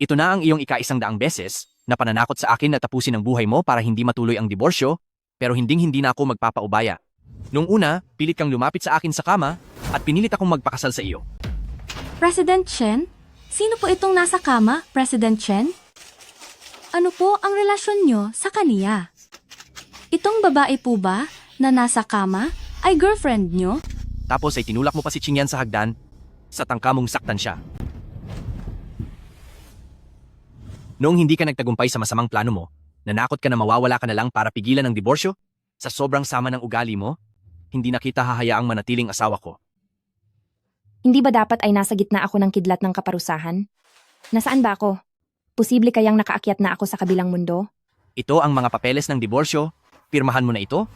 Ito na ang iyong ika-100 beses na pananakot sa akin na tapusin ang buhay mo para hindi matuloy ang diborsyo, pero hinding-hindi na ako magpapaubaya. Nung una, pilit kang lumapit sa akin sa kama at pinilit akong magpakasal sa iyo. President Chen? Sino po itong nasa kama, President Chen? Ano po ang relasyon nyo sa kaniya? Itong babae po ba na nasa kama ay girlfriend nyo? Tapos ay tinulak mo pa si Qingyan sa hagdan sa tangka mong saktan siya. Noong hindi ka nagtagumpay sa masamang plano mo, nanakot ka na mawawala ka na lang para pigilan ang diborsyo? Sa sobrang sama ng ugali mo, hindi na kita hahayaang manatiling asawa ko. Hindi ba dapat ay nasa gitna ako ng kidlat ng kaparusahan? Nasaan ba ako? Posible kayang nakaakyat na ako sa kabilang mundo? Ito ang mga papeles ng diborsyo. Pirmahan mo na ito?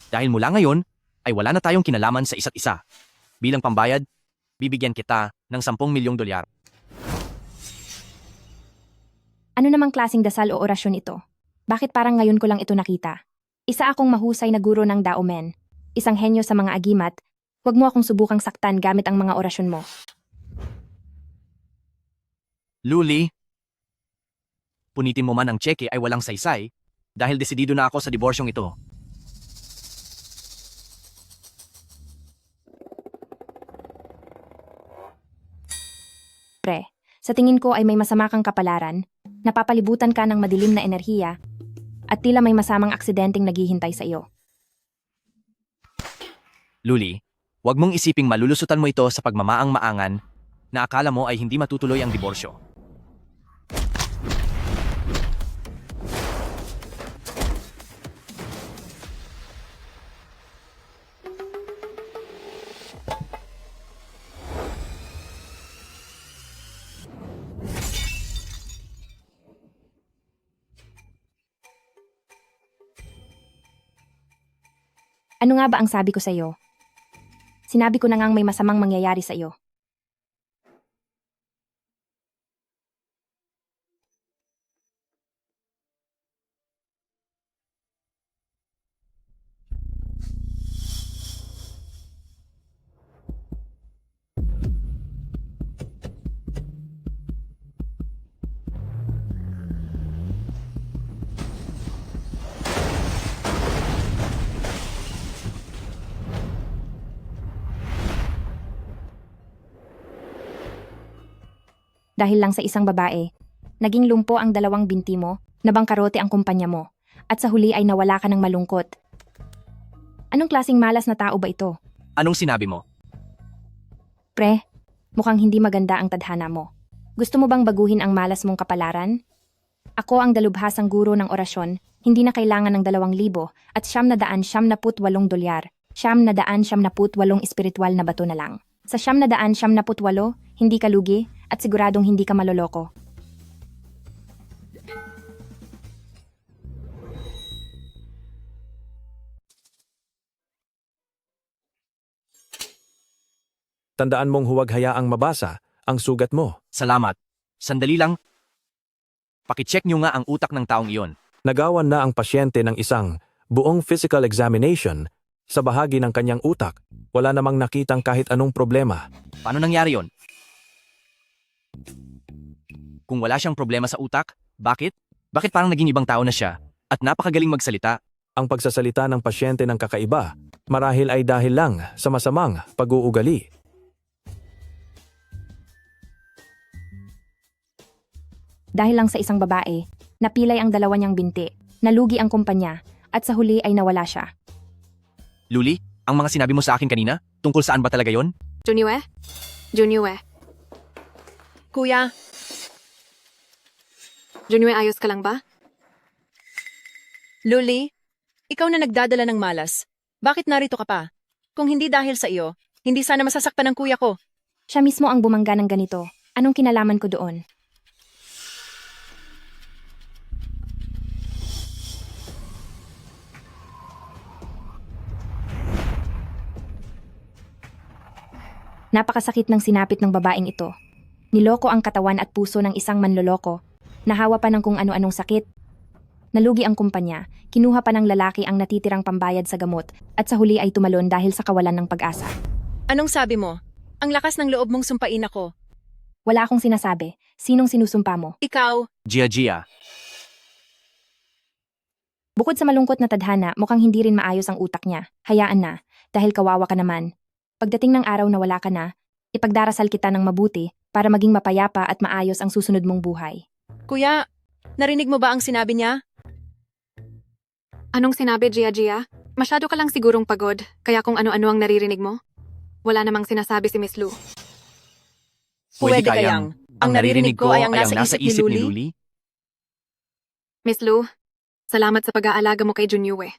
Dahil mula ngayon, ay wala na tayong kinalaman sa isa't isa. Bilang pambayad, bibigyan kita ng 10 milyong dolyar. Ano namang klasing dasal o orasyon ito? Bakit parang ngayon ko lang ito nakita? Isa akong mahusay na guro ng Daomen. Isang henyo sa mga agimat. Huwag mo akong subukang saktan gamit ang mga orasyon mo. Luli, punitin mo man ang tseke ay walang saysay dahil desidido na ako sa diborsyong ito. Pre, sa tingin ko ay may masama kang kapalaran, napapalibutan ka ng madilim na enerhiya, at tila may masamang aksidenteng naghihintay sa iyo. Luli, huwag mong isiping malulusutan mo ito sa pagmamaang-maangan na akala mo ay hindi matutuloy ang diborsyo. Ano nga ba ang sabi ko sa iyo? Sinabi ko na ngang may masamang mangyayari sa iyo. Dahil lang sa isang babae, naging lumpo ang 2 binti mo, nabangkarote ang kumpanya mo, at sa huli ay nawala ka ng malungkot. Anong klaseng malas na tao ba ito? Anong sinabi mo? Pre, mukhang hindi maganda ang tadhana mo. Gusto mo bang baguhin ang malas mong kapalaran? Ako ang dalubhasang guro ng orasyon, hindi na kailangan ng 2,000 at 998 dolyar. 998 espiritual na bato na lang. Sa 998, hindi ka lugi at siguradong hindi ka maloloko. Tandaan mong huwag hayaang mabasa ang sugat mo. Salamat. Sandali lang. Pakicheck nyo nga ang utak ng taong iyon. Nagawan na ang pasyente ng isang buong physical examination sa bahagi ng kanyang utak. Wala namang nakitang kahit anong problema. Paano nangyari yon? Kung wala siyang problema sa utak, bakit? Bakit parang naging ibang tao na siya at napakagaling magsalita? Ang pagsasalita ng pasyente ng kakaiba marahil ay dahil lang sa masamang pag-uugali. Dahil lang sa isang babae, napilay ang 2 niyang binti, nalugi ang kumpanya, at sa huli ay nawala siya. Luli, ang mga sinabi mo sa akin kanina, tungkol saan ba talaga yon? Junyue? Junyue? Kuya? Junyue, ayos ka lang ba? Luli, ikaw na nagdadala ng malas. Bakit narito ka pa? Kung hindi dahil sa iyo, hindi sana masasaktan ng kuya ko. Siya mismo ang bumangga ng ganito. Anong kinalaman ko doon? Napakasakit ng sinapit ng babaeng ito. Niloko ang katawan at puso ng isang manloloko. Nahawa pa ng kung ano-anong sakit. Nalugi ang kumpanya, kinuha pa ng lalaki ang natitirang pambayad sa gamot, at sa huli ay tumalon dahil sa kawalan ng pag-asa. Anong sabi mo? Ang lakas ng loob mong sumpain ako. Wala akong sinasabi. Sinong sinusumpa mo? Ikaw, Gia. Bukod sa malungkot na tadhana, mukhang hindi rin maayos ang utak niya. Hayaan na, dahil kawawa ka naman. Pagdating ng araw na wala ka na, ipagdarasal kita ng mabuti para maging mapayapa at maayos ang susunod mong buhay. kuya, narinig mo ba ang sinabi niya? Anong sinabi, Gia? Masyado ka lang sigurong pagod, kaya kung ano-ano ang naririnig mo? Wala namang sinasabi si Miss Lu. Pwede kayang, ang naririnig ko ay ang nasa isip ni Luli. Miss Lu, salamat sa pag-aalaga mo kay Junyue.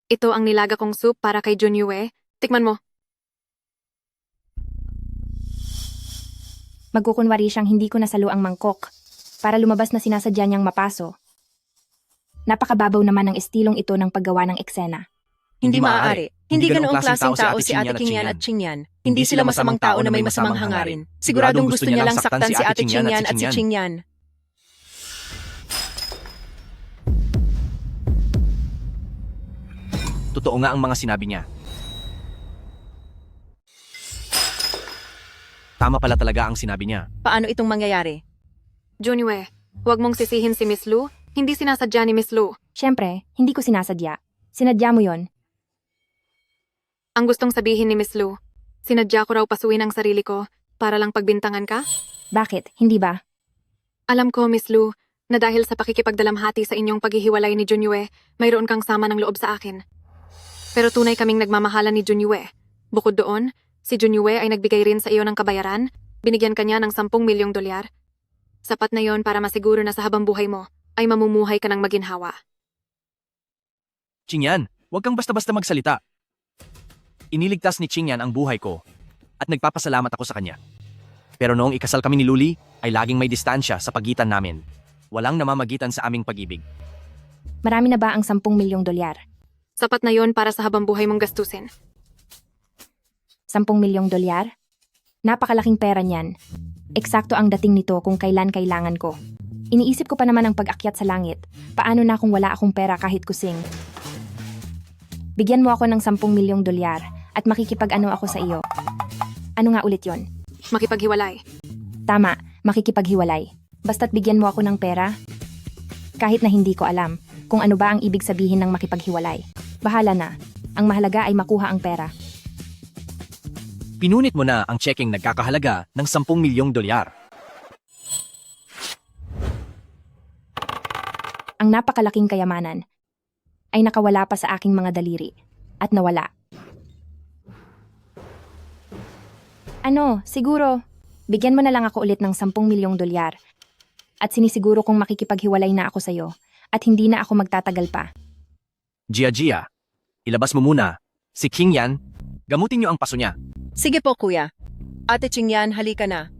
Ito ang nilaga kong soup para kay Junyue. Tikman mo. Magkukunwari siyang hindi ko nasalo ang mangkok para lumabas na sinasadya niyang mapaso. Napakababaw naman ng estilong ito ng paggawa ng eksena. Hindi maaari. Hindi Hindi ganoong klaseng tao si Ate Qingyan at Qingyan. Hindi sila masamang tao na may masamang hangarin. Siguradong gusto niya lang saktan si Ate Qingyan at si Qingyan. Totoo nga ang mga sinabi niya. Tama pala talaga ang sinabi niya. Paano itong mangyayari? Junyue, huwag mong sisihin si Miss Lu. Hindi sinasadya ni Miss Lu. Siyempre, hindi ko sinasadya. Sinadya mo yon. Ang gustong sabihin ni Miss Lu, sinadya ko raw pasuin ang sarili ko para lang pagbintangan ka? Bakit? Hindi ba? Alam ko, Miss Lu, na dahil sa pakikipagdalamhati sa inyong paghihiwalay ni Junyue, mayroon kang sama ng loob sa akin. Pero tunay kaming nagmamahalan ni Junyue. Bukod doon, si Junyue ay nagbigay rin sa iyo ng kabayaran, binigyan kanya ng 10 milyong dolyar. Sapat na yon para masiguro na sa habang buhay mo ay mamumuhay ka ng maginhawa. Qingyan, huwag kang basta-basta magsalita. Iniligtas ni Qingyan ang buhay ko at nagpapasalamat ako sa kanya. Pero noong ikasal kami ni Luli, ay laging may distansya sa pagitan namin. Walang namamagitan sa aming pag-ibig. Marami na ba ang 10 milyong dolyar? Sapat na yon para sa habang buhay mong gastusin. 10 milyong dolyar? Napakalaking pera niyan. Eksakto ang dating nito kung kailan kailangan ko. Iniisip ko pa naman ang pag-akyat sa langit. Paano na kung wala akong pera kahit kusing? Bigyan mo ako ng 10 milyong dolyar at makikipag-ano ako sa iyo. Ano nga ulit yon? Makipaghiwalay. Tama, makikipaghiwalay. Basta't bigyan mo ako ng pera. Kahit na hindi ko alam kung ano ba ang ibig sabihin ng makipaghiwalay. Bahala na. Ang mahalaga ay makuha ang pera. Pinunit mo na ang checking nagkakahalaga ng 10 milyong dolyar. Ang napakalaking kayamanan ay nakawala pa sa aking mga daliri at nawala. Ano, siguro, bigyan mo na lang ako ulit ng 10 milyong dolyar at sinisiguro kong makikipaghiwalay na ako sa'yo at hindi na ako magtatagal pa. Gia, ilabas mo muna. Si Qingyan, gamutin niyo ang paso niya. Sige po, kuya. Ate Qingyan, halika na.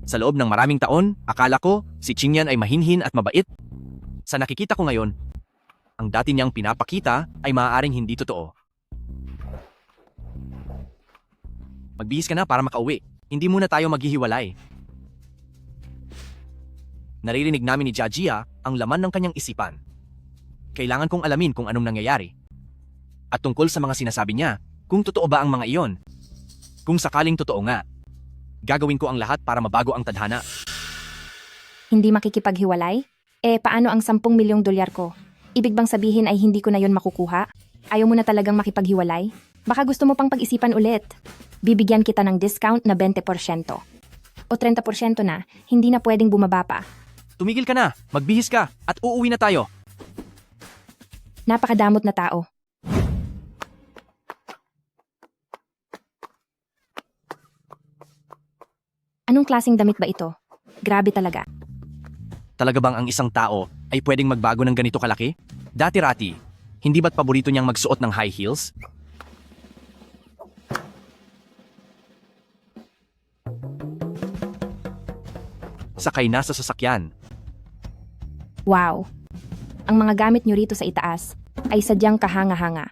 Sa loob ng maraming taon, akala ko si Qingyan ay mahinhin at mabait. Sa nakikita ko ngayon, ang dati niyang pinapakita ay maaaring hindi totoo. Magbihis ka na para makauwi. Hindi muna tayo maghihiwalay. Naririnig namin ni Gia ang laman ng kanyang isipan. Kailangan kong alamin kung anong nangyayari. At tungkol sa mga sinasabi niya, kung totoo ba ang mga iyon. Kung sakaling totoo nga, gagawin ko ang lahat para mabago ang tadhana. Hindi makikipaghiwalay? Paano ang 10 milyong dolyar ko? Ibig bang sabihin ay hindi ko na yon makukuha? Ayaw mo na talagang makipaghiwalay? Baka gusto mo pang pag-isipan ulit. Bibigyan kita ng discount na 20%. O 30% na, hindi na pwedeng bumaba pa. Tumigil ka na, magbihis ka, at uuwi na tayo. Napakadamot na tao. Anong klaseng damit ba ito? Grabe talaga. Talaga bang ang isang tao ay pwedeng magbago ng ganito kalaki? Dati-rati, hindi ba't paborito niyang magsuot ng high heels? Sakay na sa sasakyan. Wow! Ang mga gamit nyo rito sa itaas ay sadyang kahanga-hanga.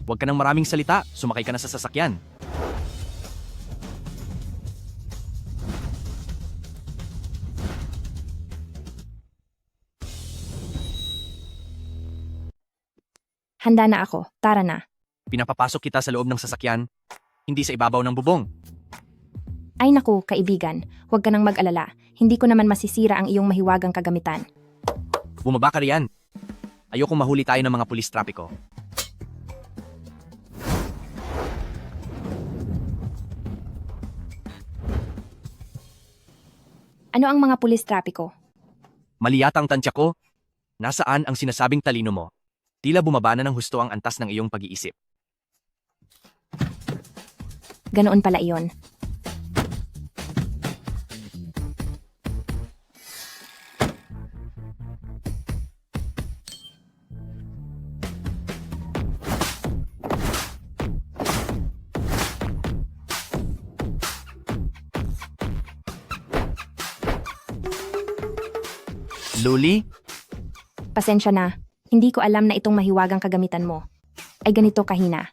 Huwag ka nang maraming salita, sumakay ka na sa sasakyan. Handa na ako, tara na. Pinapapasok kita sa loob ng sasakyan, hindi sa ibabaw ng bubong. Ay naku, kaibigan, huwag ka nang mag-alala. Hindi ko naman masisira ang iyong mahiwagang kagamitan. Bumaba ka riyan. Ayokong mahuli tayo ng mga pulis trapiko. Ano ang mga pulis trapiko? Mali yata ang tansya ko. Nasaan ang sinasabing talino mo? Tila bumaba na ng husto ang antas ng iyong pag-iisip. Ganoon pala iyon. Luli, Pasensya na, hindi ko alam na itong mahiwagang kagamitan mo ay ganito kahina.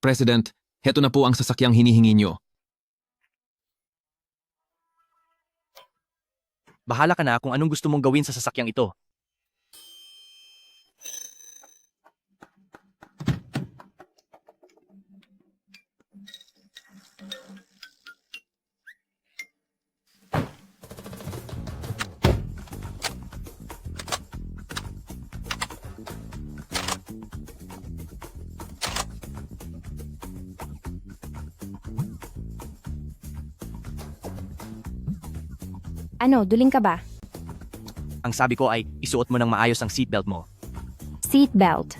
President, heto na po ang sasakyang hinihingi nyo. bahala ka na kung anong gusto mong gawin sa sasakyang ito. Ano, duling ka ba? Ang sabi ko ay isuot mo ng maayos ang seatbelt mo. Seatbelt.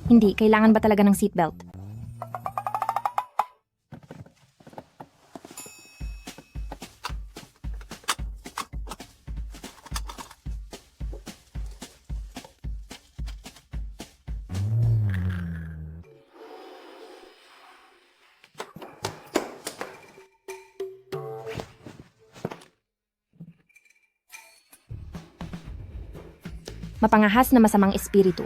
Hindi, kailangan ba talaga ng seatbelt? Mapangahas na masamang espiritu.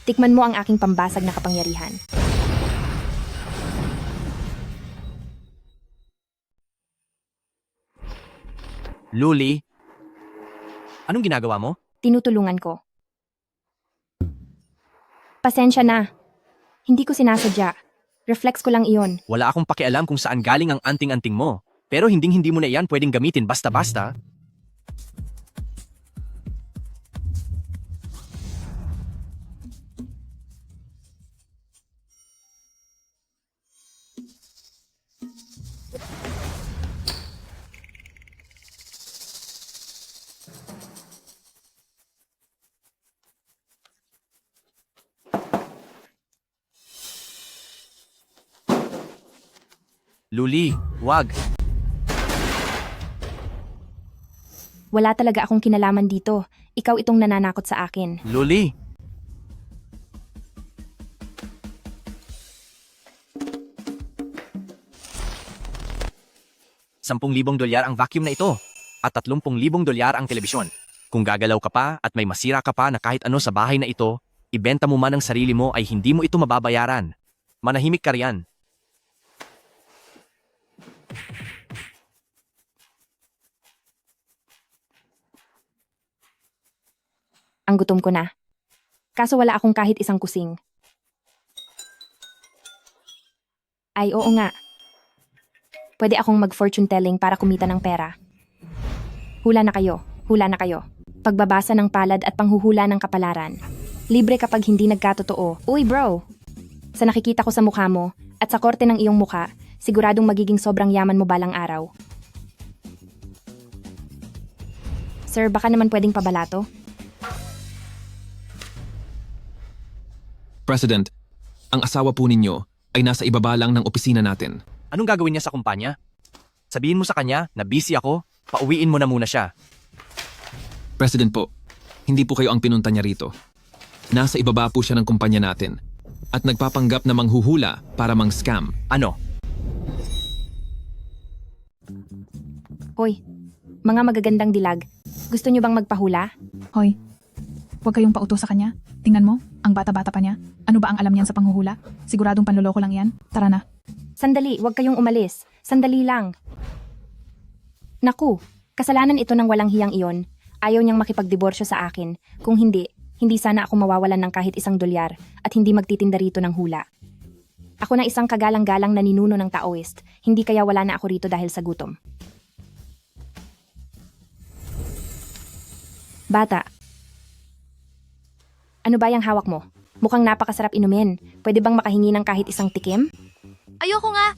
Tikman mo ang aking pambasag na kapangyarihan. Luli, anong ginagawa mo? Tinutulungan ko. Pasensya na. Hindi ko sinasadya. Reflex ko lang iyon. Wala akong pakialam kung saan galing ang anting-anting mo. Pero hinding-hindi mo na iyan pwedeng gamitin basta-basta. Luli, wag. Wala talaga akong kinalaman dito. Ikaw itong nananakot sa akin. Luli, 10,000 dolyar ang vacuum na ito at 30,000 dolyar ang telebisyon. Kung gagalaw ka pa at may masira ka pa na kahit ano sa bahay na ito, ibenta mo man ang sarili mo ay hindi mo ito mababayaran. Manahimik ka riyan. Ang gutom ko na. Kaso wala akong kahit isang kusing. Ay, oo nga. Pwede akong mag-fortune telling para kumita ng pera. Hula na kayo. Hula na kayo. Pagbabasa ng palad at panghuhula ng kapalaran. Libre kapag hindi nagkatotoo. Uy bro! Sa nakikita ko sa mukha mo at sa korte ng iyong mukha, siguradong magiging sobrang yaman mo balang araw. Sir, baka naman pwedeng pabalato? President, ang asawa po ninyo ay nasa ibaba lang ng opisina natin. Anong gagawin niya sa kumpanya? Sabihin mo sa kanya na busy ako, pauwiin mo na muna siya. President po, hindi po kayo ang pinunta niya rito. Nasa ibaba po siya ng kumpanya natin at nagpapanggap na manghuhula para mang-scam. Ano? Hoy, mga magagandang dilag, gusto nyo bang magpahula? Hoy, huwag kayong pauto sa kanya. Tingnan mo, ang bata-bata pa niya. Ano ba ang alam niyan sa panghuhula? Siguradong panloloko lang yan. Tara na. Sandali, huwag kayong umalis. Sandali lang. Naku, kasalanan ito ng walang hiyang iyon. Ayaw niyang makipagdiborsyo sa akin. Kung hindi, hindi sana ako mawawalan ng kahit $1 at hindi magtitinda rito ng hula. Ako na isang kagalang-galang na ninuno ng Taoist. Hindi kaya wala na ako rito dahil sa gutom. Bata. Ano ba yung hawak mo? Mukhang napakasarap inumin. Pwede bang makahingi ng kahit isang tikim? Ayoko nga.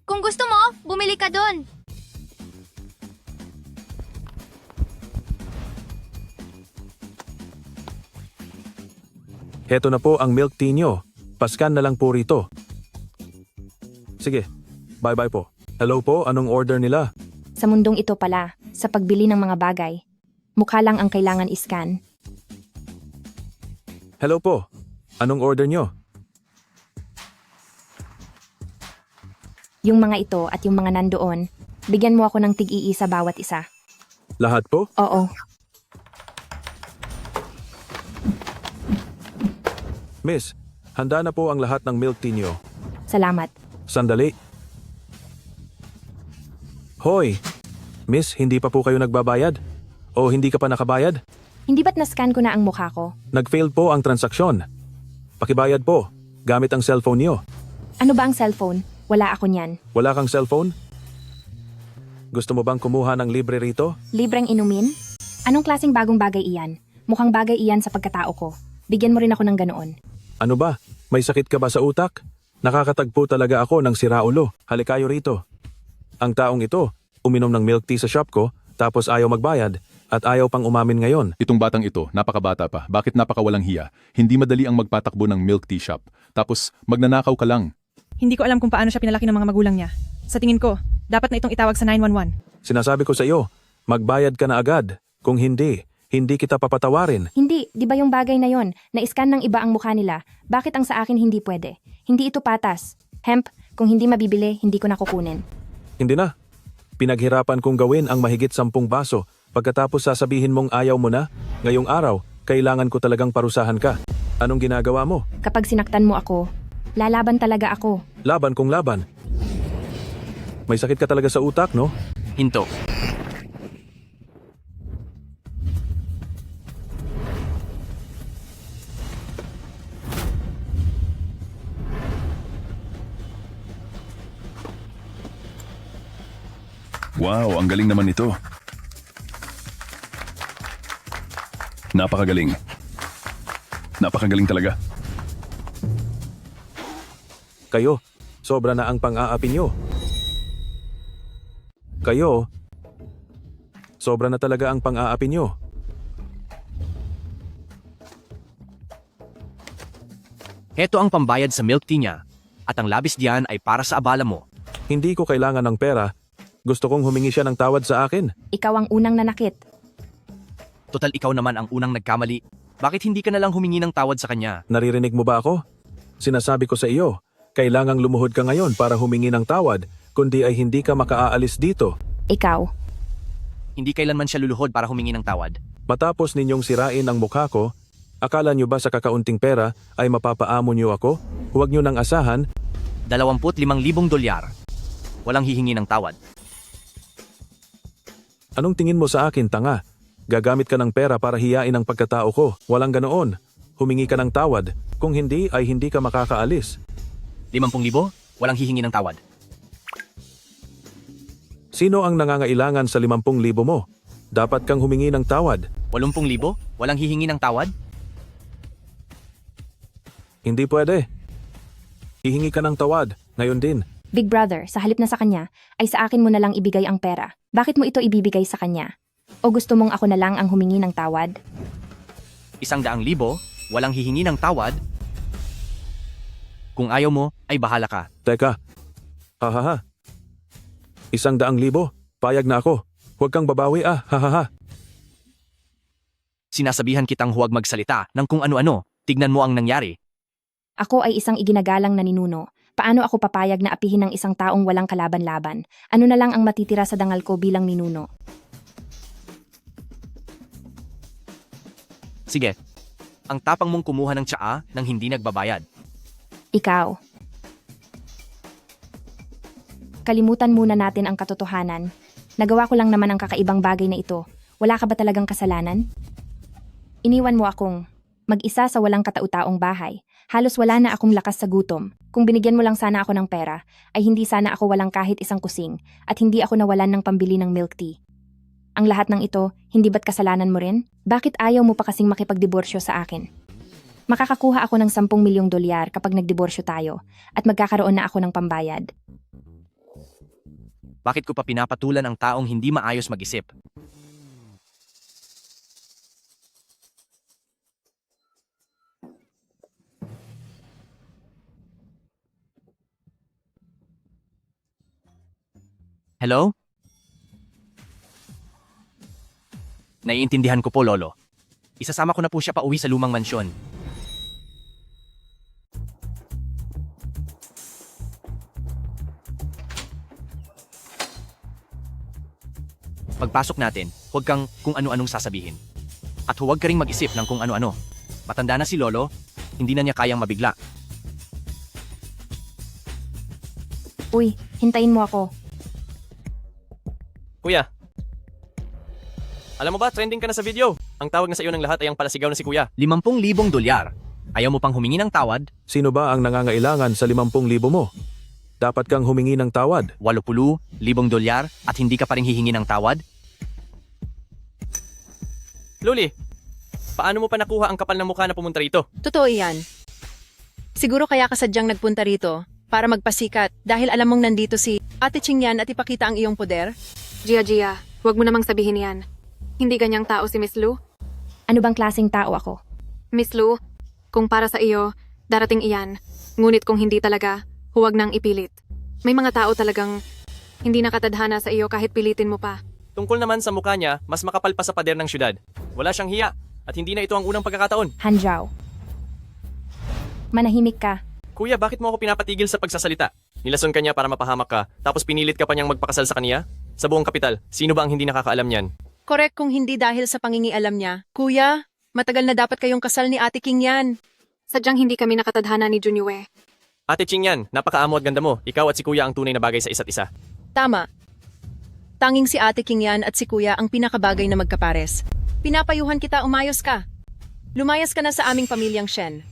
Kung gusto mo, bumili ka doon. Heto na po ang milk tea nyo. Paskan na lang po rito. Sige, bye-bye po. Hello po, anong order nila? Sa mundong ito pala, sa pagbili ng mga bagay, mukha lang ang kailangan iscan. Hello po, anong order nyo? Yung mga ito at yung mga nandoon, bigyan mo ako ng tig-iisa bawat isa. Lahat po? Oo. Miss, handa na po ang lahat ng milk tea nyo. Salamat. Sandali. Hoy, Miss, hindi pa po kayo nagbabayad? O hindi ka pa nakabayad? Hindi ba't na-scan ko na ang mukha ko? Nag-fail po ang transaksyon. Pakibayad po, gamit ang cellphone nyo. Ano ba ang cellphone? Wala ako niyan. Wala kang cellphone? Gusto mo bang kumuha ng libre rito? Libreng inumin? Anong klaseng bagong bagay iyan? Mukhang bagay iyan sa pagkatao ko. Bigyan mo rin ako ng ganoon. Ano ba? May sakit ka ba sa utak? Nakakatagpo talaga ako ng siraulo. Halikayo rito. Ang taong ito, uminom ng milk tea sa shop ko, tapos ayaw magbayad, at ayaw pang umamin ngayon. Itong batang ito, napakabata pa. Bakit napakawalang hiya? Hindi madali ang magpatakbo ng milk tea shop. Tapos, magnanakaw ka lang. Hindi ko alam kung paano siya pinalaki ng mga magulang niya. Sa tingin ko, dapat na itong itawag sa 911. Sinasabi ko sa iyo, magbayad ka na agad. Kung hindi, hindi kita papatawarin. Hindi, di ba yung bagay na yon, na-scan ng iba ang mukha nila, bakit ang sa akin hindi pwede? Hindi ito patas. Hemp, kung hindi mabibili, hindi ko na kukunin. Hindi na. Pinaghirapan kong gawin ang mahigit 10 baso. Pagkatapos sasabihin mong ayaw mo na, ngayong araw, kailangan ko talagang parusahan ka. Anong ginagawa mo? Kapag sinaktan mo ako, lalaban talaga ako. Laban kung laban. May sakit ka talaga sa utak, no? Hinto. Wow, ang galing naman nito. Napakagaling. Napakagaling talaga. Kayo, sobra na ang pang-aapi nyo. Kayo, sobra na talaga ang pang-aapi nyo. Heto ang pambayad sa milk tea niya, at ang labis diyan ay para sa abala mo. Hindi ko kailangan ng pera. Gusto kong humingi siya ng tawad sa akin. Ikaw ang unang nanakit. Total ikaw naman ang unang nagkamali. Bakit hindi ka na lang humingi ng tawad sa kanya? Naririnig mo ba ako? Sinasabi ko sa iyo, kailangang lumuhod ka ngayon para humingi ng tawad, kundi ay hindi ka makaaalis dito. Ikaw. Hindi kailanman siya luluhod para humingi ng tawad. Matapos ninyong sirain ang mukha ko, akala nyo ba sa kakaunting pera ay mapapaamo nyo ako? Huwag nyo nang asahan. $25,000. Walang hihingi ng tawad. Anong tingin mo sa akin, tanga? Gagamit ka ng pera para hiyain ang pagkatao ko. Walang ganoon. Humingi ka ng tawad. Kung hindi ay hindi ka makakaalis. 50,000? Walang hihingi ng tawad. Sino ang nangangailangan sa 50,000 mo? Dapat kang humingi ng tawad. 80,000? Walang hihingi ng tawad? Hindi pwede. Hihingi ka ng tawad. Ngayon din. Big Brother, sa halip na sa kanya, ay sa akin mo na lang ibigay ang pera. Bakit mo ito ibibigay sa kanya? O gusto mong ako na lang ang humingi ng tawad? 100,000? Walang hihingi ng tawad? Kung ayaw mo, ay bahala ka. Teka. Hahaha. 100,000? Payag na ako. Huwag kang babawi hahaha. Sinasabihan kitang huwag magsalita ng kung ano-ano. Tignan mo ang nangyari. Ako ay isang iginagalang na ninuno. Paano ako papayag na apihin ng isang taong walang kalaban-laban? Ano na lang ang matitira sa dangal ko bilang ninuno? Sige. Ang tapang mong kumuha ng tsaa nang hindi nagbabayad. Ikaw. Kalimutan muna natin ang katotohanan. Nagawa ko lang naman ang kakaibang bagay na ito. Wala ka ba talagang kasalanan? Iniwan mo akong mag-isa sa walang katau-taong bahay. Halos wala na akong lakas sa gutom. Kung binigyan mo lang sana ako ng pera, ay hindi sana ako walang kahit isang kusing at hindi ako nawalan ng pambili ng milk tea. Ang lahat ng ito, hindi ba't kasalanan mo rin? Bakit ayaw mo pa kasing makipagdiborsyo sa akin? Makakakuha ako ng 10 milyong dolyar kapag nagdiborsyo tayo at magkakaroon na ako ng pambayad. Bakit ko pa pinapatulan ang taong hindi maayos mag-isip? Hello? Naiintindihan ko po, Lolo. Isasama ko na po siya pa uwi sa lumang mansyon. Pagpasok natin, huwag kang kung ano-anong sasabihin. At huwag ka ring mag-isip ng kung ano-ano. Matanda na si Lolo, hindi na niya kayang mabigla. Uy, hintayin mo ako. Kuya, alam mo ba, trending ka na sa video. Ang tawag na sa iyo ng lahat ay ang palasigaw na si Kuya. 50,000 dolyar. Ayaw mo pang humingi ng tawad? Sino ba ang nangangailangan sa 50,000 mo? Dapat kang humingi ng tawad. 80,000 dolyar at hindi ka pa rin hihingi ng tawad? Luli, paano mo pa nakuha ang kapal ng mukha na pumunta rito? Totoo yan. Siguro kaya ka sadyang nagpunta rito para magpasikat dahil alam mong nandito si Ate Chingyan at ipakita ang iyong poder? Gia, huwag mo namang sabihin yan. Hindi ganyang tao si Miss Lu. Ano bang klaseng tao ako? Miss Lu, kung para sa iyo, darating iyan. Ngunit kung hindi talaga, huwag nang ipilit. May mga tao talagang hindi nakatadhana sa iyo kahit pilitin mo pa. Tungkol naman sa mukha niya, mas makapal pa sa pader ng syudad. Wala siyang hiya at hindi na ito ang unang pagkakataon. Hanjao. Manahimik ka. Kuya, bakit mo ako pinapatigil sa pagsasalita? Nilason ka niya para mapahamak ka, tapos pinilit ka pa niyang magpakasal sa kaniya? Sa buong kapital, sino ba ang hindi nakakaalam niyan? Correct kung hindi dahil sa pangingialam niya. Kuya, matagal na dapat kayong kasal ni Ate King yan. Sadyang hindi kami nakatadhana ni Junyue. Ate Chingyan, napakaamo at ganda mo. Ikaw at si Kuya ang tunay na bagay sa isa't isa. Tama. Tanging si Ate King yan at si Kuya ang pinakabagay na magkapares. Pinapayuhan kita, umayos ka. Lumayas ka na sa aming pamilyang Shen.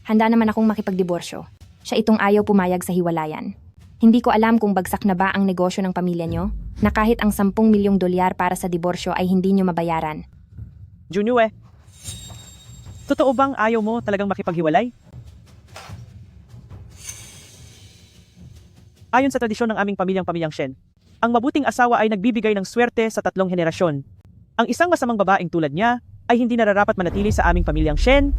Handa naman akong makipagdiborsyo. Siya itong ayaw pumayag sa hiwalayan. Hindi ko alam kung bagsak na ba ang negosyo ng pamilya nyo, na kahit ang 10 milyong dolyar para sa diborsyo ay hindi nyo mabayaran. Junyue, totoo bang ayaw mo talagang makipaghiwalay? Ayon sa tradisyon ng aming pamilyang Shen, ang mabuting asawa ay nagbibigay ng swerte sa 3 henerasyon. Ang isang masamang babaeng tulad niya ay hindi nararapat manatili sa aming pamilyang Shen.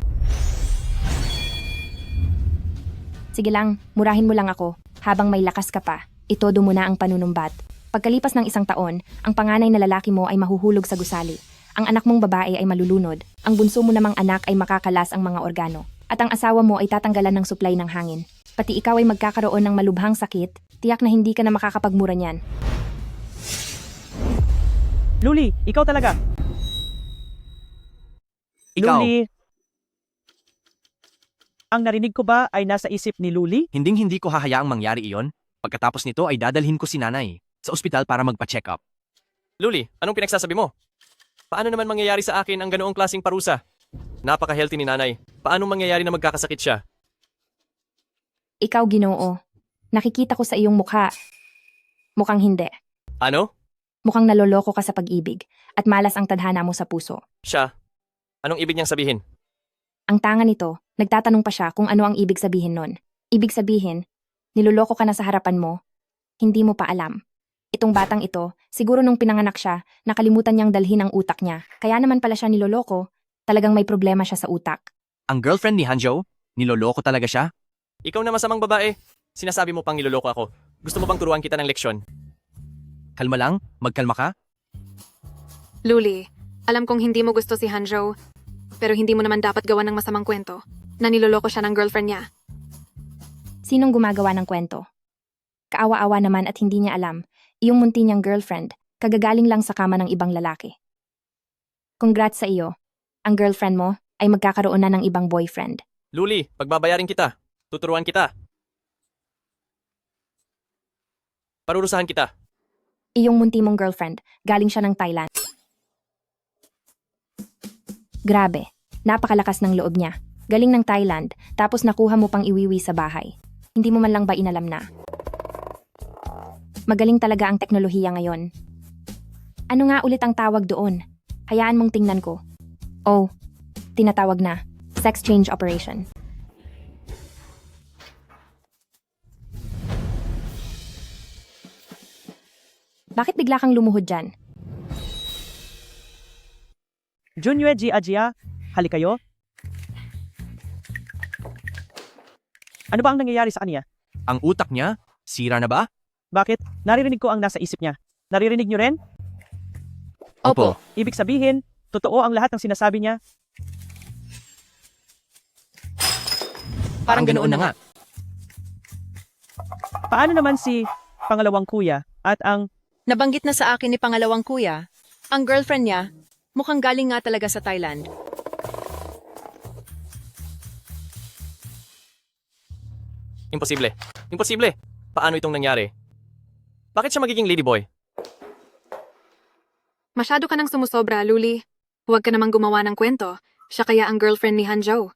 Sige lang, murahin mo lang ako. Habang may lakas ka pa, itodo mo na ang panunumbat. Pagkalipas ng 1 taon, ang panganay na lalaki mo ay mahuhulog sa gusali. Ang anak mong babae ay malulunod. Ang bunso mo namang anak ay makakalas ang mga organo. At ang asawa mo ay tatanggalan ng supply ng hangin. Pati ikaw ay magkakaroon ng malubhang sakit, tiyak na hindi ka na makakapagmura niyan. Luli, ikaw talaga. Ikaw, Luli, ang narinig ko ba ay nasa isip ni Luli? hindi ko hahayaang mangyari iyon. Pagkatapos nito ay dadalhin ko si nanay sa ospital para magpa-check up. Luli, anong pinagsasabi mo? Paano naman mangyayari sa akin ang ganoong klaseng parusa? Napaka-healthy ni nanay. Paano mangyayari na magkakasakit siya? Ikaw, Ginoo. Nakikita ko sa iyong mukha. Mukhang hindi. Ano? Mukhang naloloko ka sa pag-ibig at malas ang tadhana mo sa puso. Siya? Anong ibig niyang sabihin? Ang tanga nito, nagtatanong pa siya kung ano ang ibig sabihin nun. Ibig sabihin, niloloko ka na sa harapan mo, hindi mo pa alam. Itong batang ito, siguro nung pinanganak siya, nakalimutan niyang dalhin ang utak niya. Kaya naman pala siya niloloko, talagang may problema siya sa utak. Ang girlfriend ni Hanjo? Niloloko talaga siya? Ikaw na masamang babae. Sinasabi mo pang niloloko ako. Gusto mo bang turuan kita ng leksyon? Kalma lang, magkalma ka. Luli, alam kong hindi mo gusto si Hanjo, pero hindi mo naman dapat gawa ng masamang kwento na niloloko siya ng girlfriend niya. Sinong gumagawa ng kwento? Kaawa-awa naman at hindi niya alam, iyong munti niyang girlfriend, kagagaling lang sa kama ng ibang lalaki. Congrats sa iyo. Ang girlfriend mo, ay magkakaroon na ng ibang boyfriend. Luli, pagbabayarin kita. Tuturuan kita. Parurusahan kita. Iyong munti mong girlfriend, galing siya ng Thailand. Grabe, napakalakas ng loob niya. Galing ng Thailand, tapos nakuha mo pang iwiwi sa bahay. Hindi mo man lang ba inalam na? Magaling talaga ang teknolohiya ngayon. Ano nga ulit ang tawag doon? Hayaan mong tingnan ko. Oh, tinatawag na. Sex change operation. Bakit bigla kang lumuhod dyan? Junyue Jia, hali kayo. Ano ba ang nangyayari sa kanya? Ang utak niya, sira na ba? Bakit? Naririnig ko ang nasa isip niya. Naririnig niyo rin? Opo. Ibig sabihin, totoo ang lahat ng sinasabi niya. Parang ganoon na nga. Paano naman si pangalawang kuya at ang Nabanggit na sa akin ni pangalawang kuya, ang girlfriend niya, mukhang galing nga talaga sa Thailand. Imposible. Imposible. Paano itong nangyari? Bakit siya magiging ladyboy? Masyado ka nang sumusobra, Luli. Huwag ka namang gumawa ng kwento. Siya kaya ang girlfriend ni Hanjo.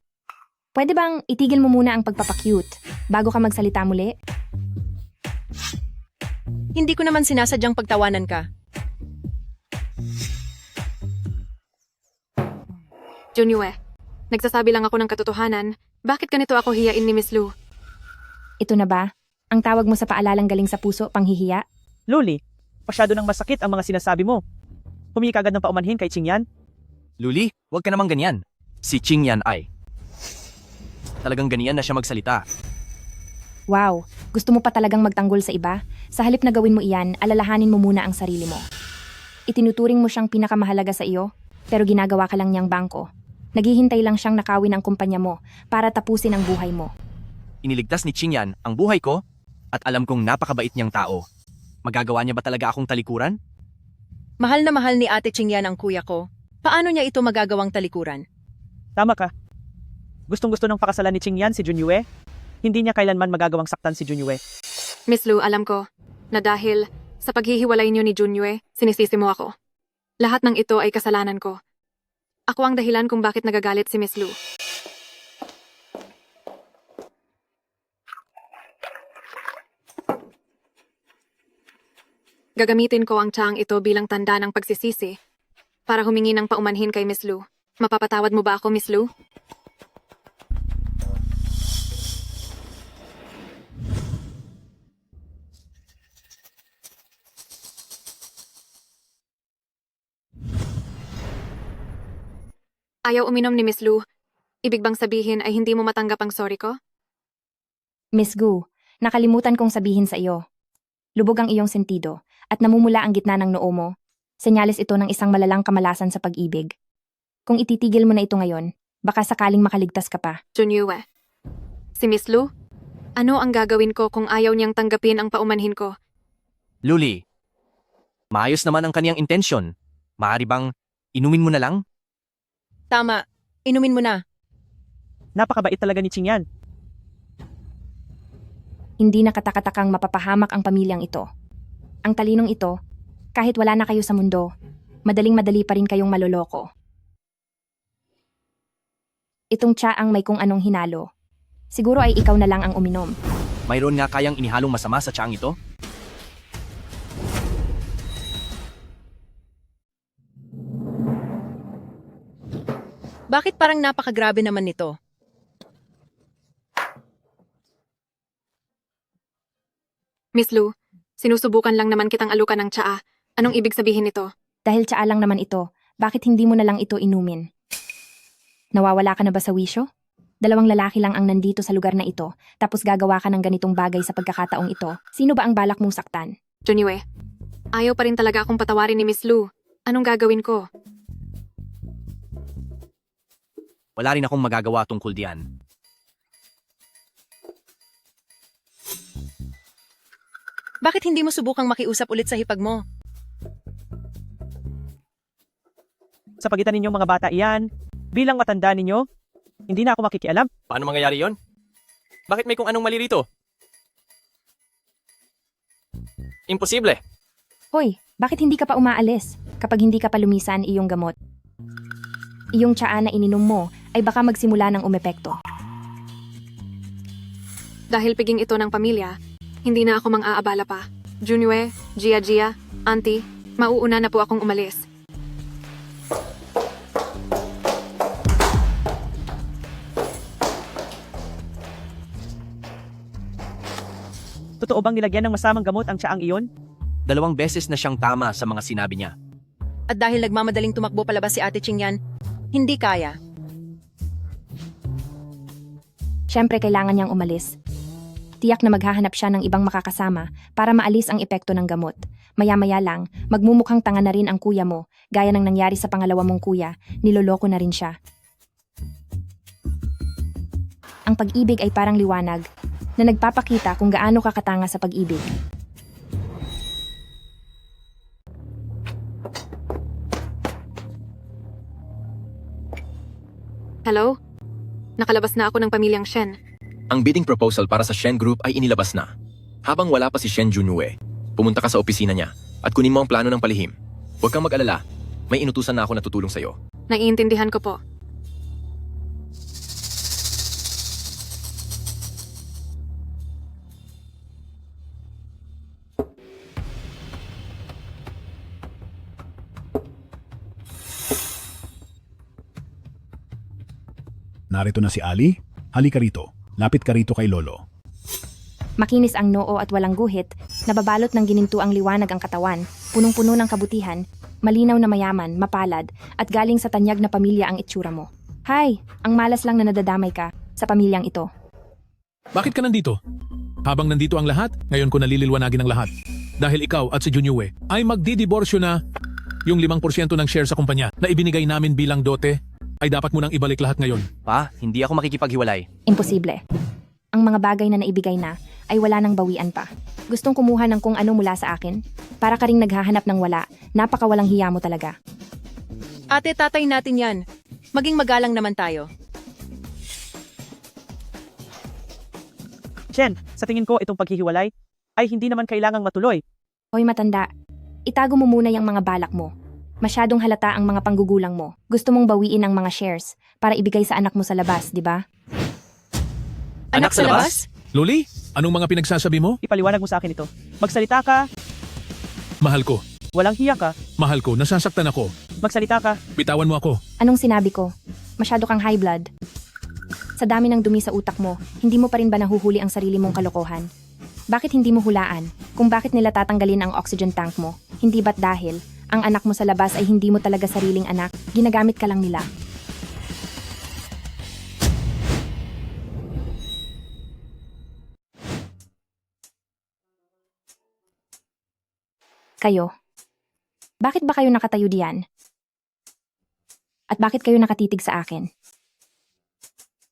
Pwede bang itigil mo muna ang pagpapacute bago ka magsalita muli? Hindi ko naman sinasadyang pagtawanan ka. Junyue, nagsasabi lang ako ng katotohanan. Bakit ganito ako hiyain ni Miss Lu? Ito na ba? Ang tawag mo sa paalalang galing sa puso, panghihiya? Luli, masyado nang masakit ang mga sinasabi mo. Humingi ka agad ng paumanhin kay Qingyan. Luli, huwag ka namang ganyan. Si Ching Yan ay. Talagang ganyan na siya magsalita. Wow, gusto mo pa talagang magtanggol sa iba? Sa halip na gawin mo iyan, alalahanin mo muna ang sarili mo. Itinuturing mo siyang pinakamahalaga sa iyo, pero ginagawa ka lang niyang bangko. Naghihintay lang siyang nakawin ang kumpanya mo para tapusin ang buhay mo. Iniligtas ni Ching Yan ang buhay ko at alam kong napakabait niyang tao. Magagawa niya ba talaga akong talikuran? Mahal na mahal ni Ate Qingyan ang kuya ko. Paano niya ito magagawang talikuran? Tama ka. Gustong-gusto ng pakasalan ni Qingyan si Junyue. Hindi niya kailanman magagawang saktan si Junyue. Miss Lu, alam ko na dahil sa paghihiwalay niyo ni Junyue, sinisisi mo ako. Lahat ng ito ay kasalanan ko. Ako ang dahilan kung bakit nagagalit si Miss Lu. Gagamitin ko ang tsaang ito bilang tanda ng pagsisisi para humingi ng paumanhin kay Miss Lu. Mapapatawad mo ba ako, Miss Lu? Ayaw uminom ni Miss Lu. Ibig bang sabihin ay hindi mo matanggap ang sorry ko? Miss Gu, nakalimutan kong sabihin sa iyo. Lubog ang iyong sentido at namumula ang gitna ng noo mo. Senyales ito ng isang malalang kamalasan sa pag-ibig. Kung ititigil mo na ito ngayon, baka sakaling makaligtas ka pa. Junyue. Si Miss Lu? Ano ang gagawin ko kung ayaw niyang tanggapin ang paumanhin ko? Luli, maayos naman ang kaniyang intensyon. Maaari bang inumin mo na lang? Tama, inumin mo na. Napakabait talaga ni Qingyan. Hindi na katakatakang mapapahamak ang pamilyang ito. Ang talinong ito, kahit wala na kayo sa mundo, madaling-madali pa rin kayong maloloko. Itong tsa ang may kung anong hinalo. Siguro ay ikaw na lang ang uminom. Mayroon nga kayang inihalong masama sa tsaang ito? Bakit parang napakagrabe naman nito? Miss Lu, sinusubukan lang naman kitang alukan ng tsaa. Anong ibig sabihin nito? Dahil tsa lang naman ito, bakit hindi mo na lang ito inumin? Nawawala ka na ba sa wisyo? 2 lalaki lang ang nandito sa lugar na ito, tapos gagawa ka ng ganitong bagay sa pagkakataong ito. Sino ba ang balak mong saktan? Junyue, ayaw pa rin talaga akong patawarin ni Miss Lu. Anong gagawin ko? Wala rin akong magagawa tungkol diyan. Bakit hindi mo subukang makiusap ulit sa hipag mo? Sa pagitan ninyong mga bata iyan, Bilang matanda ninyo, hindi na ako makikialam. Paano mangyayari yon? Bakit may kung anong mali rito? Imposible. Hoy, bakit hindi ka pa umaalis kapag hindi ka pa lumisan iyong gamot? Iyong tsaa na ininom mo ay baka magsimula ng umepekto. Dahil piging ito ng pamilya, hindi na ako mang-aabala pa. Junue, Gia, Auntie, mauuna na po akong umalis. Totoo bang nilagyan ng masamang gamot ang tsaang iyon? 2 beses na siyang tama sa mga sinabi niya. At dahil nagmamadaling tumakbo palabas si Ate Qingyan, hindi kaya. Siyempre kailangan niyang umalis. Tiyak na maghahanap siya ng ibang makakasama para maalis ang epekto ng gamot. Maya-maya lang, magmumukhang tanga na rin ang kuya mo, gaya ng nangyari sa pangalawa mong kuya, niloloko na rin siya. Ang pag-ibig ay parang liwanag, na nagpapakita kung gaano ka katanga sa pag-ibig. Hello? Nakalabas na ako ng pamilyang Shen. Ang bidding proposal para sa Shen Group ay inilabas na. Habang wala pa si Shen Junue, pumunta ka sa opisina niya at kunin mo ang plano ng palihim. Huwag kang mag-alala, may inutusan na ako na tutulong sa'yo. Naiintindihan ko po. Narito na si Ali. Halika rito. Lapit ka rito kay Lolo. Makinis ang noo at walang guhit, nababalot ng ginintuang liwanag ang katawan, punong-puno ng kabutihan, malinaw na mayaman, mapalad, at galing sa tanyag na pamilya ang itsura mo. Hay, ang malas lang na nadadamay ka sa pamilyang ito. Bakit ka nandito? Habang nandito ang lahat, ngayon ko nalililwanagin ang lahat. Dahil ikaw at si Junue ay magdidiborsyo na yung 5% ng share sa kumpanya na ibinigay namin bilang dote ay dapat mo nang ibalik lahat ngayon. Pa, hindi ako makikipaghiwalay. Imposible. Ang mga bagay na naibigay na ay wala nang bawian pa. Gustong kumuha ng kung ano mula sa akin? Para ka ring naghahanap ng wala. Napakawalang hiya mo talaga. Ate, tatay natin yan. Maging magalang naman tayo. Shen, sa tingin ko itong paghihiwalay ay hindi naman kailangang matuloy. Hoy matanda, itago mo muna yung mga balak mo. Masyadong halata ang mga panggugulang mo. Gusto mong bawiin ang mga shares para ibigay sa anak mo sa labas, di ba? Anak sa labas? Loli, anong mga pinagsasabi mo? Ipaliwanag mo sa akin ito. Magsalita ka, Mahal ko. walang hiya ka, Mahal ko. Nasasaktan ako. magsalita ka. Bitawan mo ako. Anong sinabi ko? Masyado kang high blood. Sa dami ng dumi sa utak mo, hindi mo pa rin ba nahuhuli ang sarili mong kalokohan? Bakit hindi mo hulaan kung bakit nila tatanggalin ang oxygen tank mo? Hindi ba't dahil ang anak mo sa labas ay hindi mo talaga sariling anak, ginagamit ka lang nila? Kayo. Bakit ba kayo nakatayo diyan? At bakit kayo nakatitig sa akin?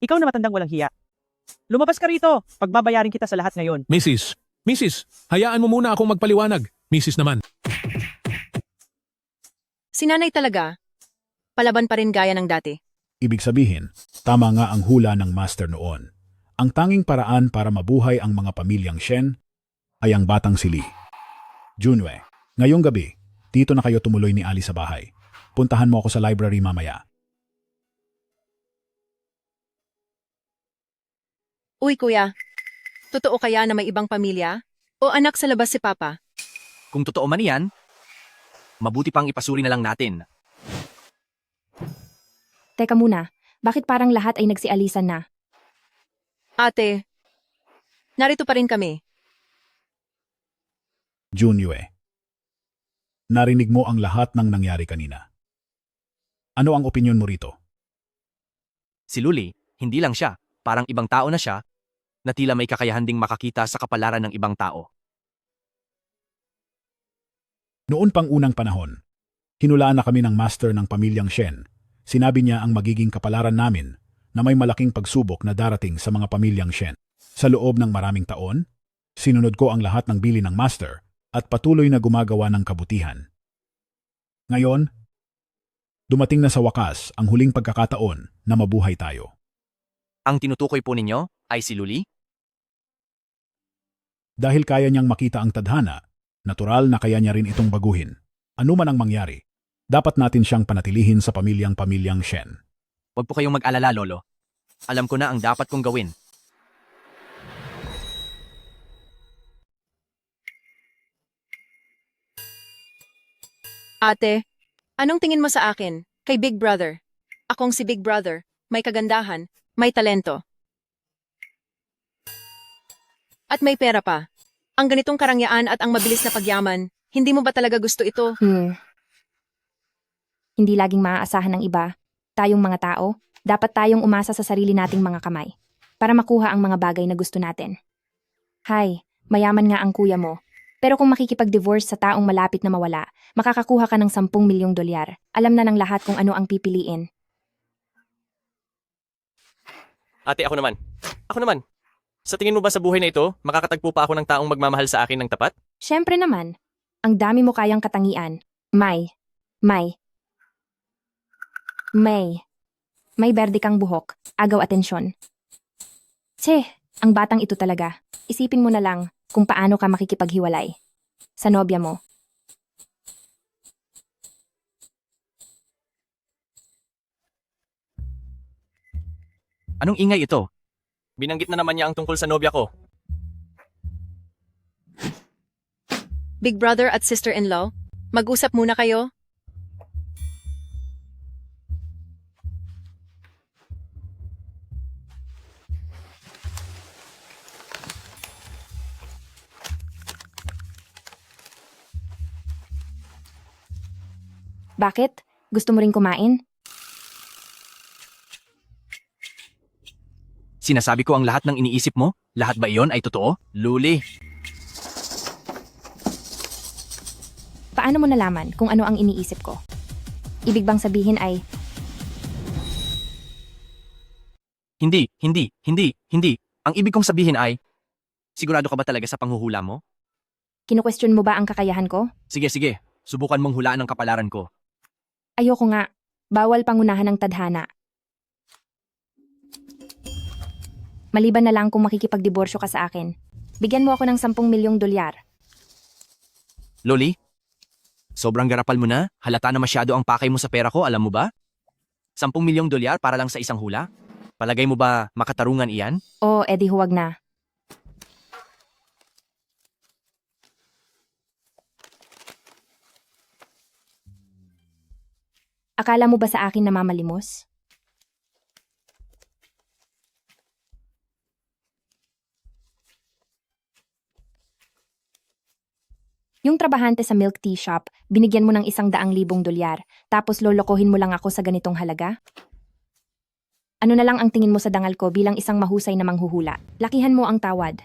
Ikaw na matandang walang hiya. Lumabas ka rito. Pagbabayarin kita sa lahat ngayon. Mrs., hayaan mo muna akong magpaliwanag. Mrs. naman. Sinanay talaga. Palaban pa rin gaya ng dati. Ibig sabihin, tama nga ang hula ng master noon. Ang tanging paraan para mabuhay ang mga pamilyang Shen ay ang batang si Lee. Junue, ngayong gabi, dito na kayo tumuloy ni Ali sa bahay. Puntahan mo ako sa library mamaya. Uy kuya, totoo kaya na may ibang pamilya? O anak sa labas si Papa? Kung totoo man yan, mabuti pang ipasuri na lang natin. Teka muna, bakit parang lahat ay nagsialisan na? Ate, narito pa rin kami. Junue, narinig mo ang lahat ng nangyari kanina. Ano ang opinyon mo rito? Si Luli, hindi lang siya, parang ibang tao na siya, na tila may kakayahan ding makakita sa kapalaran ng ibang tao. Noon pang unang panahon, hinulaan na kami ng master ng pamilyang Shen. Sinabi niya ang magiging kapalaran namin na may malaking pagsubok na darating sa mga pamilyang Shen. Sa loob ng maraming taon, sinunod ko ang lahat ng bilin ng master at patuloy na gumagawa ng kabutihan. Ngayon, Dumating na sa wakas ang huling pagkakataon na mabuhay tayo. Ang tinutukoy po ninyo ay si Luli? Dahil kaya niyang makita ang tadhana, natural na kaya niya rin itong baguhin. Ano man ang mangyari, dapat natin siyang panatilihin sa pamilyang Shen. Huwag po kayong mag-alala, Lolo. Alam ko na ang dapat kong gawin. Ate, anong tingin mo sa akin? Kay Big Brother. Akong si Big Brother, may kagandahan, may talento. At may pera pa. Ang ganitong karangyaan at ang mabilis na pagyaman, hindi mo ba talaga gusto ito? Hindi laging maaasahan ng iba. Tayong mga tao, dapat tayong umasa sa sarili nating mga kamay para makuha ang mga bagay na gusto natin. Hay, mayaman nga ang kuya mo. Pero kung makikipag-divorce sa taong malapit na mawala, makakakuha ka ng 10 milyong dolyar. Alam na ng lahat kung ano ang pipiliin. Ate, ako naman. Ako naman. Sa tingin mo ba sa buhay na ito, makakatagpo pa ako ng taong magmamahal sa akin ng tapat? Siyempre naman, ang dami mo kayang katangian. May berde kang buhok, agaw atensyon. Ang batang ito talaga. Isipin mo na lang kung paano ka makikipaghiwalay sa nobya mo. Anong ingay ito? Binanggit na naman niya ang tungkol sa nobya ko. Big Brother at sister-in-law, mag-usap muna kayo. Bakit? Gusto mo rin kumain? Sinasabi ko ang lahat ng iniisip mo? Lahat ba iyon ay totoo? Luli. Paano mo nalaman kung ano ang iniisip ko? Ibig bang sabihin ay, Hindi. Ang ibig kong sabihin ay, sigurado ka ba talaga sa panghuhula mo? kinukwestiyon mo ba ang kakayahan ko? Sige. Subukan mong hulaan ang kapalaran ko. Ayoko nga. Bawal pangunahan ng tadhana. Maliban na lang kung makikipagdiborsyo ka sa akin. Bigyan mo ako ng 10 milyong dolyar. Loli, sobrang garapal mo na. Halata na masyado ang pakay mo sa pera ko, alam mo ba? 10 milyong dolyar para lang sa isang hula? Palagay mo ba makatarungan iyan? O, edi huwag na. Akala mo ba sa akin namamalimos? Yung trabahante sa milk tea shop, binigyan mo ng 100,000 dolyar, tapos lolokohin mo lang ako sa ganitong halaga? Ano na lang ang tingin mo sa dangal ko bilang isang mahusay na manghuhula? Lakihan mo ang tawad.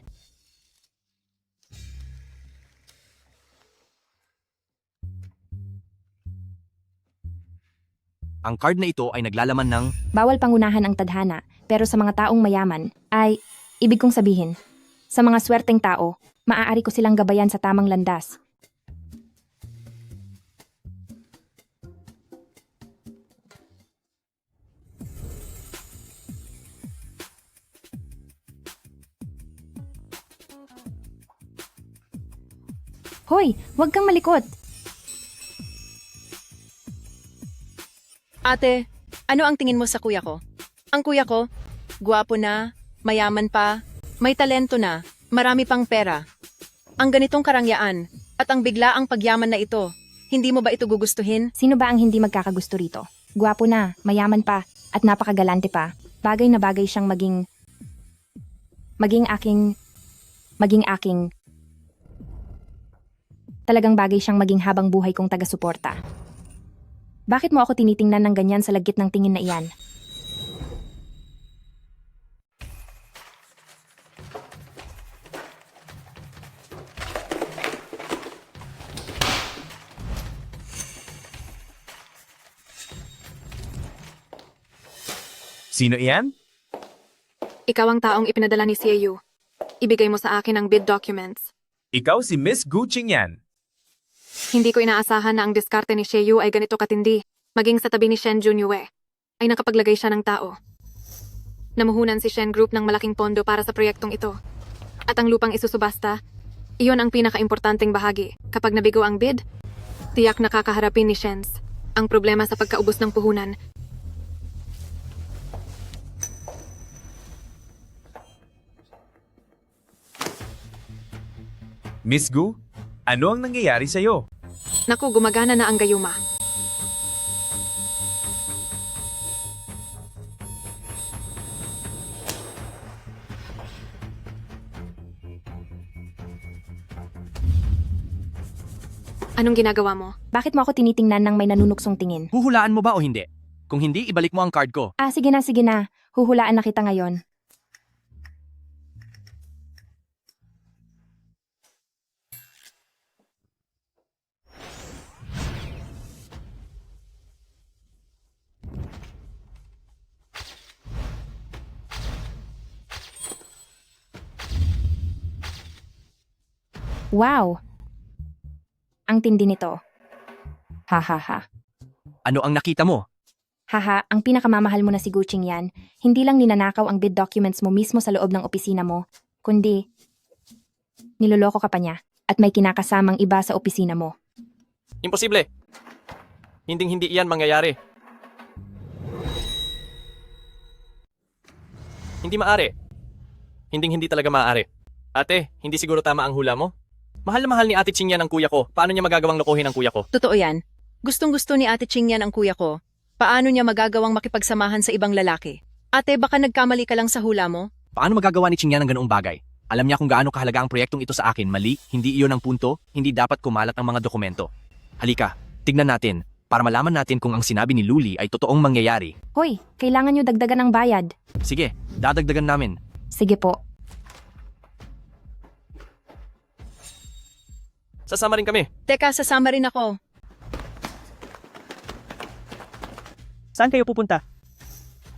Ang card na ito ay naglalaman ng Bawal pangunahan ang tadhana, pero sa mga taong mayaman, ay, ibig kong sabihin, sa mga swerteng tao, maaari ko silang gabayan sa tamang landas. Hoy, huwag kang malikot. Ate, ano ang tingin mo sa kuya ko? Ang kuya ko, gwapo na, mayaman pa, may talento na, marami pang pera. Ang ganitong karangyaan, at ang biglaang pagyaman na ito, hindi mo ba ito gugustuhin? Sino ba ang hindi magkakagusto rito? Gwapo na, mayaman pa, at napakagalante pa. Bagay na bagay siyang maging aking. Talagang bagay siyang maging habang buhay kong taga-suporta. Bakit mo ako tinitingnan ng ganyan sa lagkit ng tingin na iyan? Sino iyan? Ikaw ang taong ipinadala ni CAU. Ibigay mo sa akin ang bid documents. Ikaw si Miss Gu Qingyan. Hindi ko inaasahan na ang diskarte ni CAU ay ganito katindi. Maging sa tabi ni Shen Junyue, ay nakapaglagay siya ng tao. Namuhunan si Shen Group ng malaking pondo para sa proyektong ito. At ang lupang isusubasta, iyon ang pinakaimportanteng bahagi. Kapag nabigo ang bid, tiyak nakakaharapin ni Shens ang problema sa pagkaubos ng puhunan. Miss Gu, ano ang nangyayari sa'yo? Naku, gumagana na ang gayuma. Anong ginagawa mo? Bakit mo ako tinitingnan ng may nanunuksong tingin? Huhulaan mo ba o hindi? Kung hindi, ibalik mo ang card ko. Sige na. Huhulaan na kita ngayon. Wow! Ang tindi nito. Ha. Ano ang nakita mo? Haha, ang pinakamamahal mo na si Guching yan, hindi lang ninanakaw ang bid documents mo mismo sa loob ng opisina mo, kundi niloloko ka pa niya at may kinakasamang iba sa opisina mo. Imposible. Hindi iyan mangyayari. Hindi maaari. Hindi talaga maaari. Ate, hindi siguro tama ang hula mo? Mahal na mahal ni Ate Ching yan ang kuya ko. Paano niya magagawang lokohin ang kuya ko? Totoo yan. Gustong-gusto ni Ate Ching yan ang kuya ko. Paano niya magagawang makipagsamahan sa ibang lalaki? Ate, baka nagkamali ka lang sa hula mo? Paano magagawa ni Ching yan ang ganoong bagay? Alam niya kung gaano kahalaga ang proyektong ito sa akin. Mali, hindi iyon ang punto. Hindi dapat kumalat ang mga dokumento. Halika, tignan natin para malaman natin kung ang sinabi ni Luli ay totoong mangyayari. Hoy, kailangan nyo dagdagan ng bayad. Sige, dadagdagan namin. Sige po. Sasama rin kami. Teka, sasama rin ako. Saan kayo pupunta?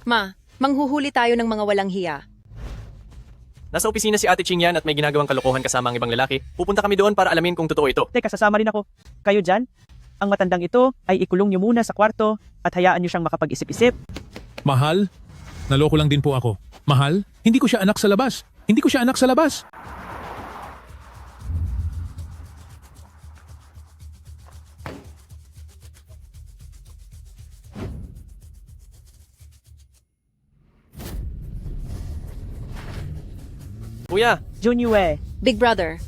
Ma, manghuhuli tayo ng mga walang hiya. Nasa opisina si Ate Ching yan at may ginagawang kalokohan kasama ang ibang lalaki. Pupunta kami doon para alamin kung totoo ito. Teka, sasama rin ako. Kayo dyan? Ang matandang ito ay ikulong niyo muna sa kwarto at hayaan niyo siyang makapag-isip-isip. Mahal, naloko lang din po ako. Mahal, hindi ko siya anak sa labas. Kuya, Junyue, Big brother.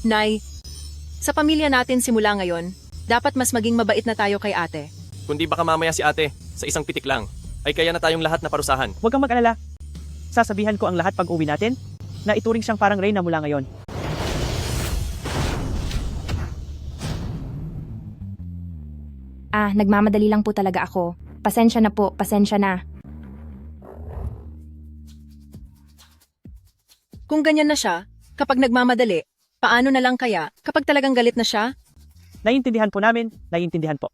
Nay, sa pamilya natin simula ngayon, dapat mas maging mabait na tayo kay ate. kundi baka mamaya si ate, sa isang pitik lang, ay kaya na tayong lahat na parusahan. huwag kang mag-alala. Sasabihan ko ang lahat pag uwi natin na ituring siyang parang reyna mula ngayon. Nagmamadali lang po talaga ako. Pasensya na po, pasensya na. Kung ganyan na siya, kapag nagmamadali, paano na lang kaya kapag talagang galit na siya? Naiintindihan po namin, naiintindihan po.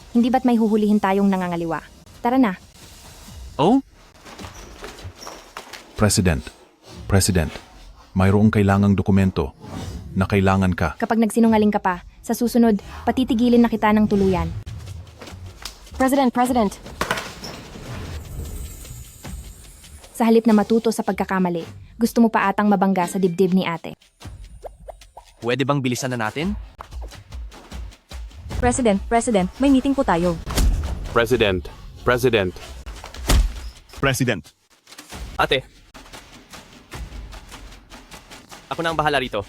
Hindi ba't may huhulihin tayong nangangaliwa? Tara na. Oh? President, mayroong kailangang dokumento na kailangan ka. Kapag nagsinungaling ka pa, sa susunod, patitigilin na kita ng tuluyan. President. Sa halip na matuto sa pagkakamali, gusto mo pa atang mabangga sa dibdib ni ate. Pwede bang bilisan na natin? President, may meeting po tayo. President. Ate. Ako na ang bahala rito.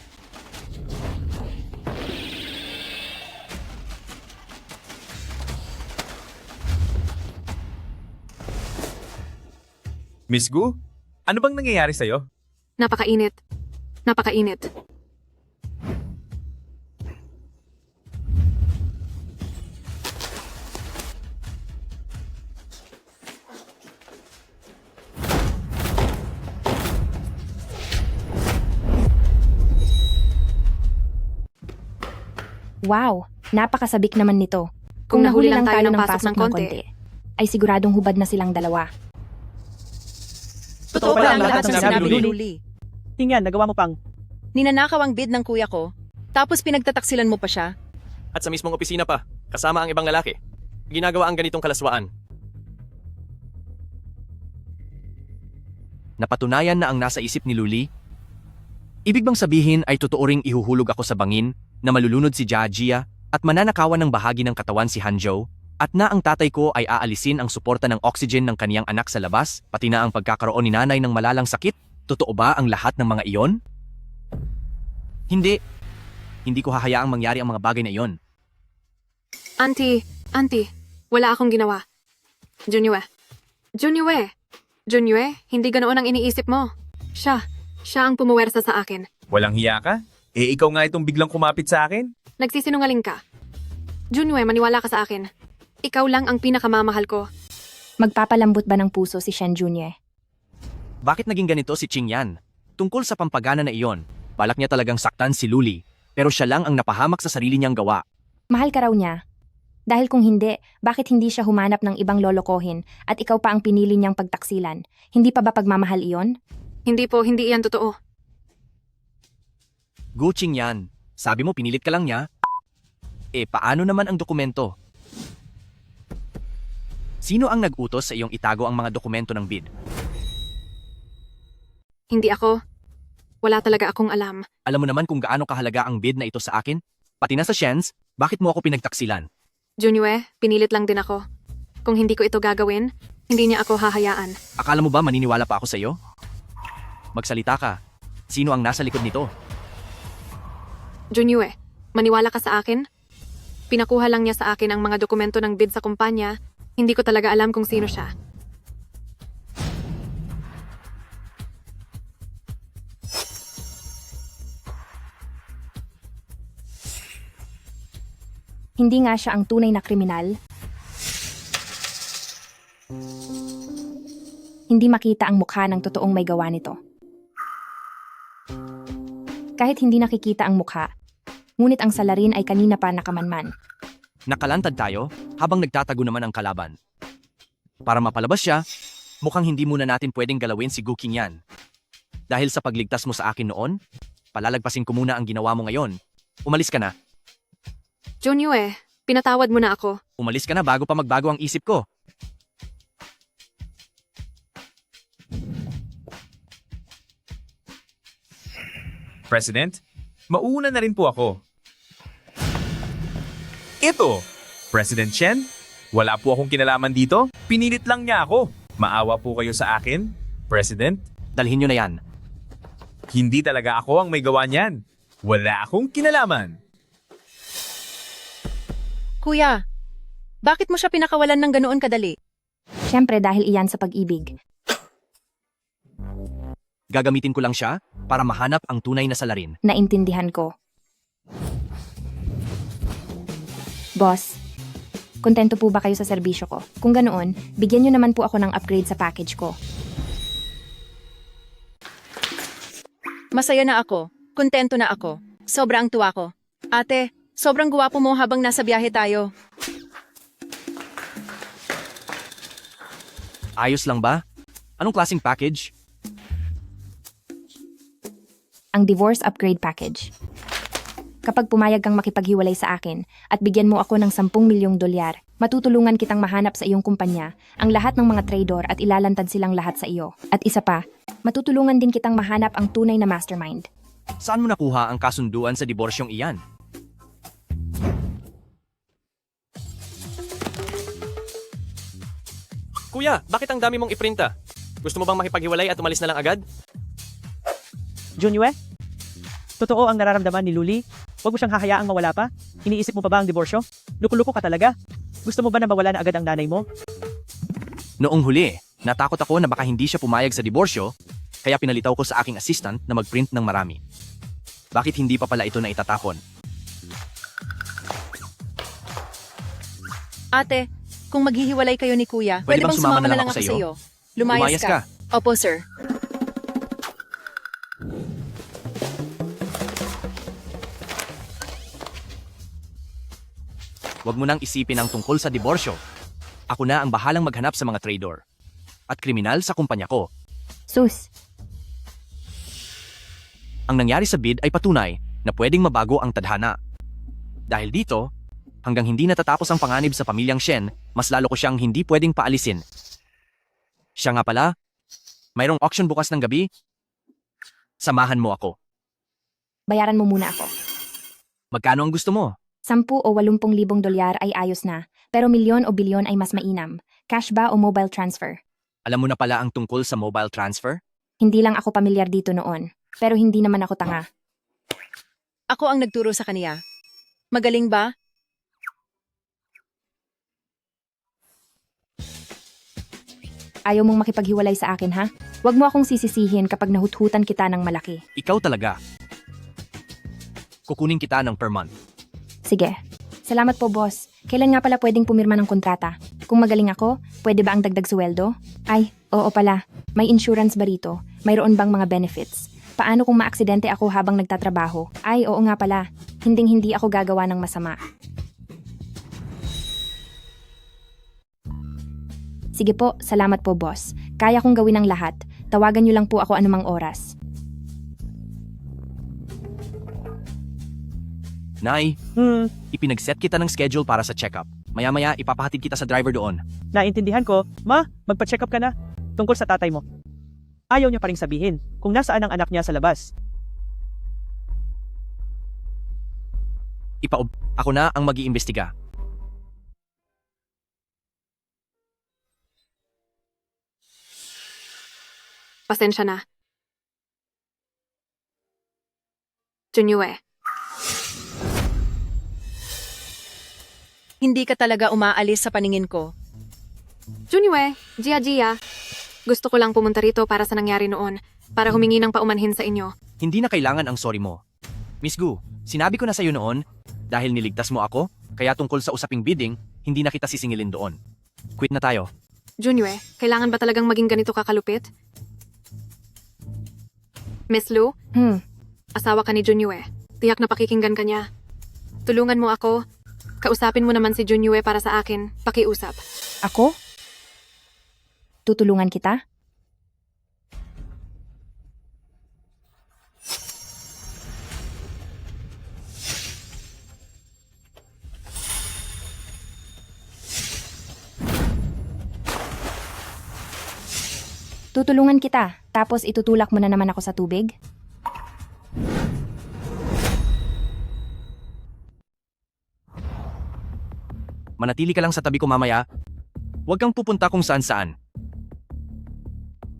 Miss Gu, ano bang nangyayari sa'yo? Napakainit. Wow, napakasabik naman nito. Kung nahuli lang tayo ng pasok ng konti. ay siguradong hubad na silang dalawa. Totoo pala ang lahat ng sinabi ni Luli. Tingnan, nagawa mo pang. Ninanakaw ang bid ng kuya ko, tapos pinagtataksilan mo pa siya. At sa mismong opisina pa, kasama ang ibang lalaki. Ginagawa ang ganitong kalaswaan. Napatunayan na ang nasa isip ni Luli? Ibig bang sabihin ay totoo ring ihuhulog ako sa bangin na malulunod si Jia at mananakawan ng bahagi ng katawan si Hanjo at na ang tatay ko ay aalisin ang suporta ng oxygen ng kaniyang anak sa labas pati na ang pagkakaroon ni nanay ng malalang sakit? Totoo ba ang lahat ng mga iyon? Hindi. Hindi ko hahayaang mangyari ang mga bagay na iyon. Auntie, wala akong ginawa. Junyue, hindi ganoon ang iniisip mo. Siya ang pumuwersa sa akin. Walang hiya ka? Ikaw nga itong biglang kumapit sa akin? Nagsisinungaling ka. Junyue, maniwala ka sa akin. Ikaw lang ang pinakamamahal ko. Magpapalambot ba ng puso si Shen Junye? Bakit naging ganito si Ching Yan? Tungkol sa pampagana na iyon, balak niya talagang saktan si Luli, pero siya lang ang napahamak sa sarili niyang gawa. Mahal ka raw niya. Dahil kung hindi, bakit hindi siya humanap ng ibang lolokohin at ikaw pa ang pinili niyang pagtaksilan? Hindi pa ba pagmamahal iyon? Hindi iyan totoo. Gu Ching Yan, sabi mo pinilit ka lang niya? Paano naman ang dokumento? Sino ang nag-utos sa iyong itago ang mga dokumento ng bid? Hindi ako. Wala talaga akong alam. Alam mo naman kung gaano kahalaga ang bid na ito sa akin? Pati na sa Shens, bakit mo ako pinagtaksilan? Junyue, pinilit lang din ako. Kung hindi ko ito gagawin, hindi niya ako hahayaan. Akala mo ba maniniwala pa ako sa iyo? Magsalita ka. Sino ang nasa likod nito? Junyue, maniwala ka sa akin? Pinakuha lang niya sa akin ang mga dokumento ng bid sa kumpanya. Hindi ko talaga alam kung sino siya. Hindi nga siya ang tunay na kriminal. Hindi makita ang mukha ng totoong may gawa nito. Kahit hindi nakikita ang mukha, ngunit ang salarin ay kanina pa nakamanman. Nakalantad tayo habang nagtatago naman ang kalaban. Para mapalabas siya, mukhang hindi muna natin pwedeng galawin si Gu Qingyan. Dahil sa pagligtas mo sa akin noon, palalagpasin ko muna ang ginawa mo ngayon. Umalis ka na. Junyue, pinatawad mo na ako. Umalis ka na bago pa magbago ang isip ko. President, mauuna na rin po ako. Ito, President Chen, wala po akong kinalaman dito. Pinilit lang niya ako. Maawa po kayo sa akin, President. Dalhin nyo na yan. Hindi talaga ako ang may gawa niyan. Wala akong kinalaman. Kuya, bakit mo siya pinakawalan ng ganoon kadali? Siyempre dahil iyan sa pag-ibig. Gagamitin ko lang siya para mahanap ang tunay na salarin. Naintindihan ko. Boss, kontento po ba kayo sa serbisyo ko? Kung ganoon, bigyan nyo naman po ako ng upgrade sa package ko. Masaya na ako. Kontento na ako. Sobrang tuwa ko. Ate, sobrang guwapo mo habang nasa biyahe tayo. Ayos lang ba? Anong klaseng package? Ang divorce upgrade package. Kapag pumayag kang makipaghiwalay sa akin at bigyan mo ako ng 10 milyong dolyar, matutulungan kitang mahanap sa iyong kumpanya ang lahat ng mga traidor at ilalantad silang lahat sa iyo. At isa pa, matutulungan din kitang mahanap ang tunay na mastermind. Saan mo nakuha ang kasunduan sa diborsyong iyan? Kuya, bakit ang dami mong iprinta? Gusto mo bang makipaghiwalay at umalis na lang agad? Junyue, totoo ang nararamdaman ni Luli? Huwag mo siyang hahayaang mawala pa? Iniisip mo pa ba ang diborsyo? Luko-luko ka talaga? Gusto mo ba na mawala na agad ang nanay mo? Noong huli, natakot ako na baka hindi siya pumayag sa diborsyo, kaya pinalitaw ko sa aking assistant na mag-print ng marami. Bakit hindi pa pala ito na itatapon? Ate, kung maghihiwalay kayo ni Kuya, pwede bang sumama na lang ako sa iyo? Lumayas ka. Opo, sir. Huwag mo nang isipin ang tungkol sa diborsyo. Ako na ang bahalang maghanap sa mga trader at kriminal sa kumpanya ko. Sus, Ang nangyari sa bid ay patunay na pwedeng mabago ang tadhana. Dahil dito, hanggang hindi natatapos ang panganib sa pamilyang Shen, mas lalo ko siyang hindi pwedeng paalisin. Siya nga pala, mayroong auction bukas ng gabi. Samahan mo ako. bayaran mo muna ako. Magkano ang gusto mo? 10 o 80,000 dolyar ay ayos na, pero milyon o bilyon ay mas mainam. Cash ba o mobile transfer? Alam mo na pala ang tungkol sa mobile transfer? Hindi lang ako pamilyar dito noon, pero hindi naman ako tanga. Ako ang nagturo sa kaniya. Magaling ba? Ayaw mong makipaghiwalay sa akin, ha? Huwag mo akong sisisihin kapag nahuthutan kita ng malaki. Ikaw talaga. Kukunin kita ng per month. Sige. Salamat po, boss. Kailan nga pala pwedeng pumirma ng kontrata? Kung magaling ako, pwede ba ang dagdag sweldo? Ay, oo pala. May insurance ba rito? Mayroon bang mga benefits? Paano kung maaksidente ako habang nagtatrabaho? Ay, oo nga pala. Hinding-hindi ako gagawa ng masama. Sige po, salamat po, boss. Kaya kong gawin ang lahat. Tawagan niyo lang po ako anumang oras. Nay, ipinag-set kita ng schedule para sa check-up. Maya-maya ipapahatid kita sa driver doon. Naintindihan ko. Ma, magpa-check up ka na. Tungkol sa tatay mo. Ayaw niya pa rin sabihin kung nasaan ang anak niya sa labas. Ako na ang mag-iimbestiga. Pasensya na. Junyue. Hindi ka talaga umaalis sa paningin ko. Junyue, Gia. Gusto ko lang pumunta rito para sa nangyari noon, para humingi ng paumanhin sa inyo. Hindi na kailangan ang sorry mo. Miss Gu, sinabi ko na sa'yo noon, dahil niligtas mo ako, kaya tungkol sa usaping bidding, hindi na kita sisingilin doon. Quit na tayo. Junyue, kailangan ba talagang maging ganito kakalupit? Miss Lu, asawa ka ni Junyue. Tiyak na pakikinggan ka niya. Tulungan mo ako. Kausapin mo naman si Junyue para sa akin. Pakiusap. Ako? Tutulungan kita? Tutulungan kita, tapos itutulak mo na naman ako sa tubig? Manatili ka lang sa tabi ko mamaya. Huwag kang pupunta kung saan-saan.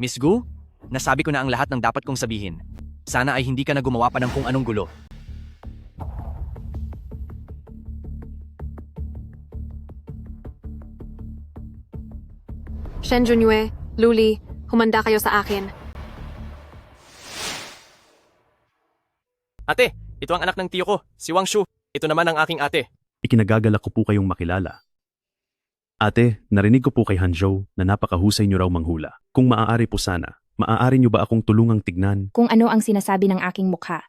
Miss Gu, nasabi ko na ang lahat ng dapat kong sabihin. Sana ay hindi ka na gumawa pa ng kung anong gulo. Shen Junyue, Luli, humanda kayo sa akin. Ate, ito ang anak ng tiyo ko, si Wang Shu. Ito naman ang aking ate. Ikinagagalak ko po kayong makilala. Ate, narinig ko po kay Hanzhou na napakahusay niyo raw manghula. Kung maaari po sana, maaari niyo ba akong tulungang tignan? Kung ano ang sinasabi ng aking mukha.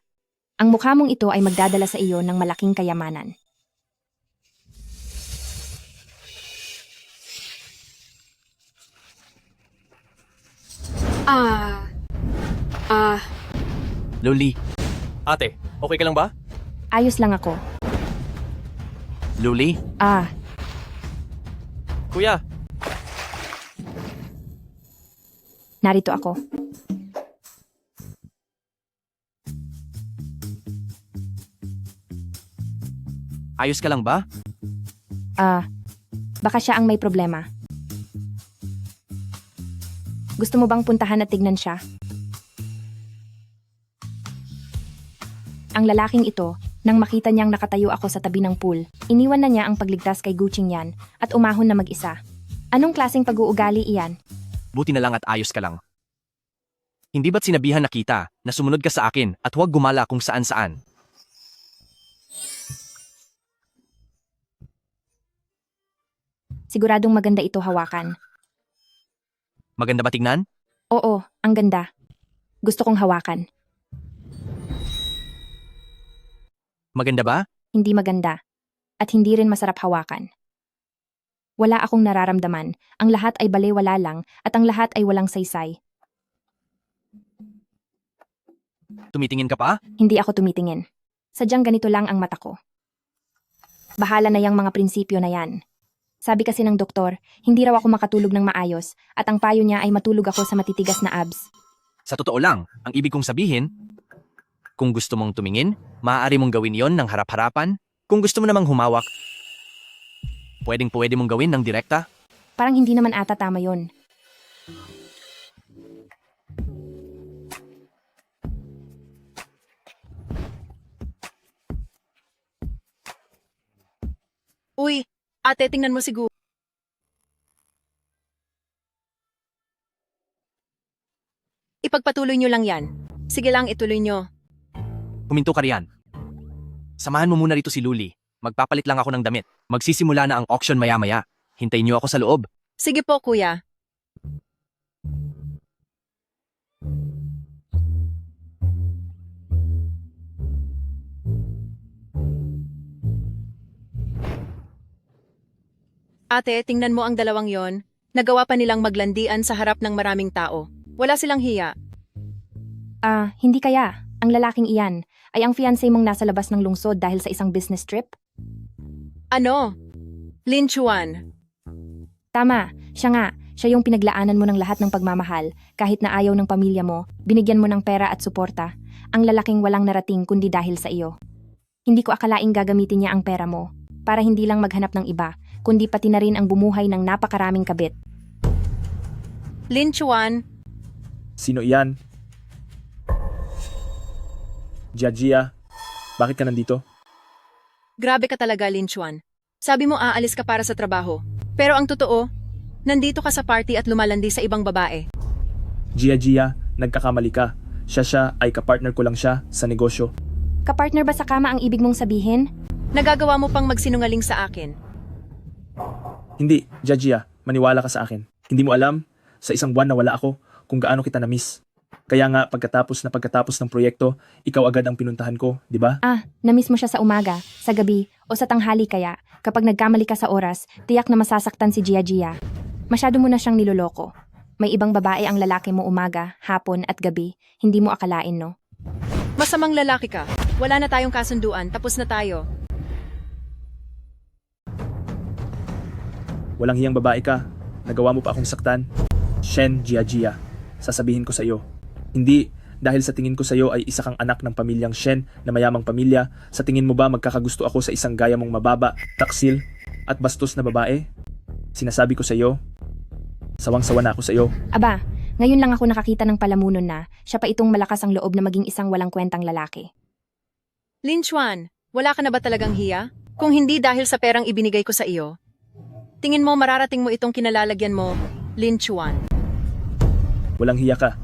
Ang mukha mong ito ay magdadala sa iyo ng malaking kayamanan. Luli. Ate, okay ka lang ba? Ayos lang ako. Luli? Kuya, Narito ako. ayos ka lang ba? Baka siya ang may problema. Gusto mo bang puntahan at tignan siya? Ang lalaking ito, nang makita niyang nakatayo ako sa tabi ng pool, iniwan na niya ang pagligtas kay Gu Qingyan at umahon na mag-isa. Anong klaseng pag-uugali iyan? Buti na lang at ayos ka lang. Hindi ba't sinabihan na kita na sumunod ka sa akin at huwag gumala kung saan-saan? Siguradong maganda ito hawakan. Maganda ba tignan? Oo, ang ganda. Gusto kong hawakan. Maganda ba? Hindi maganda. at hindi rin masarap hawakan. Wala akong nararamdaman, ang lahat ay balewala lang at ang lahat ay walang saysay. Tumitingin ka pa? Hindi ako tumitingin. Sadyang ganito lang ang mata ko. Bahala na yang mga prinsipyo na yan. Sabi kasi ng doktor, hindi raw ako makatulog ng maayos at ang payo niya ay matulog ako sa matitigas na abs. Sa totoo lang, ang ibig kong sabihin, kung gusto mong tumingin, maaari mong gawin yon ng harap-harapan. Kung gusto mo namang humawak, pwede mong gawin ng direkta. Parang hindi naman ata tama yon. Uy, ate, tingnan mo siguro. Ipagpatuloy nyo lang yan. Sige lang, ituloy nyo. Huminto ka riyan. Samahan mo muna rito si Luli. Magpapalit lang ako ng damit. Magsisimula na ang auction maya-maya. Hintayin niyo ako sa loob. Sige po, kuya. Ate, tingnan mo ang dalawang yon. Nagawa pa nilang maglandian sa harap ng maraming tao. Wala silang hiya. Hindi kaya. Ang lalaking iyan ay ang fiancé mong nasa labas ng lungsod dahil sa isang business trip? Ano? Lin Chuan. Tama, siya nga. Siya yung pinaglaanan mo ng lahat ng pagmamahal. Kahit na ayaw ng pamilya mo, binigyan mo ng pera at suporta. Ang lalaking walang narating kundi dahil sa iyo. Hindi ko akalaing gagamitin niya ang pera mo para hindi lang maghanap ng iba, kundi pati na rin ang bumuhay ng napakaraming kabit. Lin Chuan. Sino iyan? Jia, bakit ka nandito? Grabe ka talaga, Lin Chuan. Sabi mo aalis ka para sa trabaho. Pero ang totoo, nandito ka sa party at lumalandi sa ibang babae. Jia, nagkakamali ka. Siya ay kapartner ko lang siya sa negosyo. Kapartner ba sa kama ang ibig mong sabihin? Nagagawa mo pang magsinungaling sa akin. Hindi, Jia, maniwala ka sa akin. Hindi mo alam, sa isang buwan na wala ako, kung gaano kita na-miss. Kaya nga, pagkatapos ng proyekto, ikaw agad ang pinuntahan ko, di ba? Na-miss mo siya sa umaga, sa gabi, o sa tanghali kaya. Kapag nagkamali ka sa oras, tiyak na masasaktan si Jia. Masyado mo na siyang niloloko. May ibang babae ang lalaki mo umaga, hapon at gabi. Hindi mo akalain, no? Masamang lalaki ka. Wala na tayong kasunduan, tapos na tayo. Walang hiyang babae ka. Nagawa mo pa akong saktan. Shen Jia, sasabihin ko sa iyo. Hindi, dahil sa tingin ko sa iyo ay isa kang anak ng pamilyang Shen na mayamang pamilya, sa tingin mo ba magkakagusto ako sa isang gaya mong mababa, taksil, at bastos na babae? Sinasabi ko sa iyo, sawang-sawa na ako sa iyo. Aba, ngayon lang ako nakakita ng palamunon na siya pa itong malakas ang loob na maging isang walang kwentang lalaki. Lin Chuan, wala ka na ba talagang hiya? Kung hindi dahil sa perang ibinigay ko sa iyo, tingin mo mararating mo itong kinalalagyan mo, Lin Chuan. Walang hiya ka.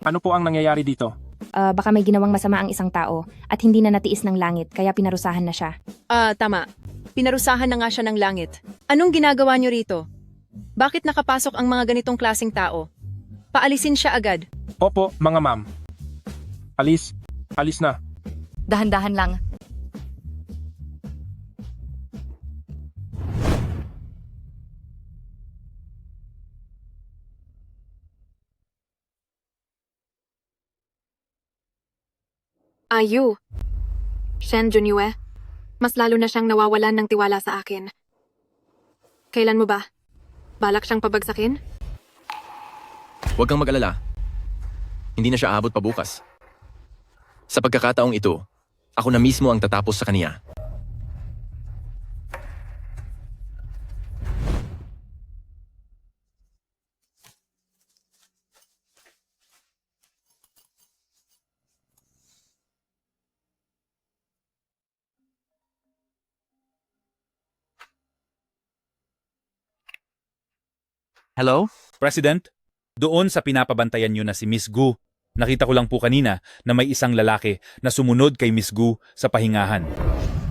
Ano po ang nangyayari dito? Baka may ginawang masama ang isang tao at hindi na natiis ng langit kaya pinarusahan na siya. Tama. Pinarusahan na nga siya ng langit. Anong ginagawa niyo rito? Bakit nakapasok ang mga ganitong klaseng tao? Paalisin siya agad. Opo, mga ma'am. Alis na. Dahan-dahan lang. Ayu. Shen Junyue, mas lalo na siyang nawawalan ng tiwala sa akin. Kailan mo ba? Balak siyang pabagsakin? Huwag kang mag-alala. Hindi na siya aabot pa bukas. Sa pagkakataong ito, ako na mismo ang tatapos sa kaniya. Hello? President, doon sa pinapabantayan niyo na si Miss Gu, nakita ko lang po kanina na may isang lalaki na sumunod kay Miss Gu sa pahingahan.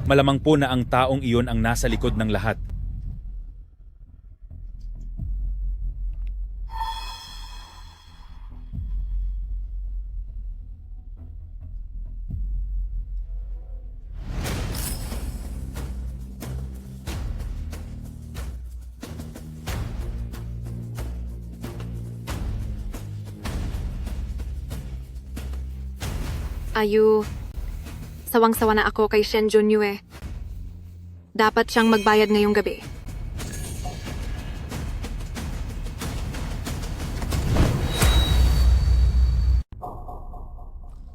Malamang po na ang taong iyon ang nasa likod ng lahat. Sawang-sawa na ako kay Shen Junyue. Dapat siyang magbayad ngayong gabi.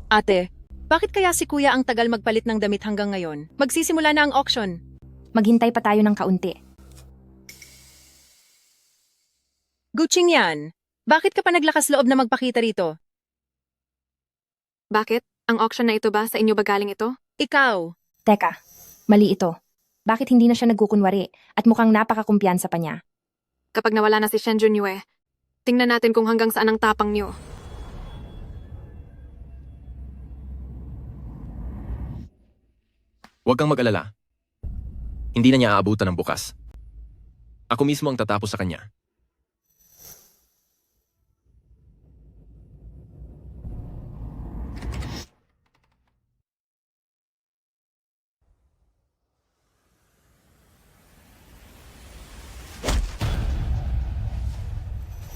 Ate, bakit kaya si kuya ang tagal magpalit ng damit hanggang ngayon? Magsisimula na ang auction. Maghintay pa tayo ng kaunti. Guching yan. Bakit ka pa naglakas loob na magpakita rito? Bakit? Ang auction na ito ba? Sa inyo ba galing ito? Ikaw. Teka, mali ito. Bakit hindi na siya nagkukunwari at mukhang napakakumpiyansa pa niya? Kapag nawala na si Shen Junyue, tingnan natin kung hanggang saan ang tapang niyo. Huwag kang mag-alala. Hindi na niya aabutan ng bukas. Ako mismo ang tatapos sa kanya.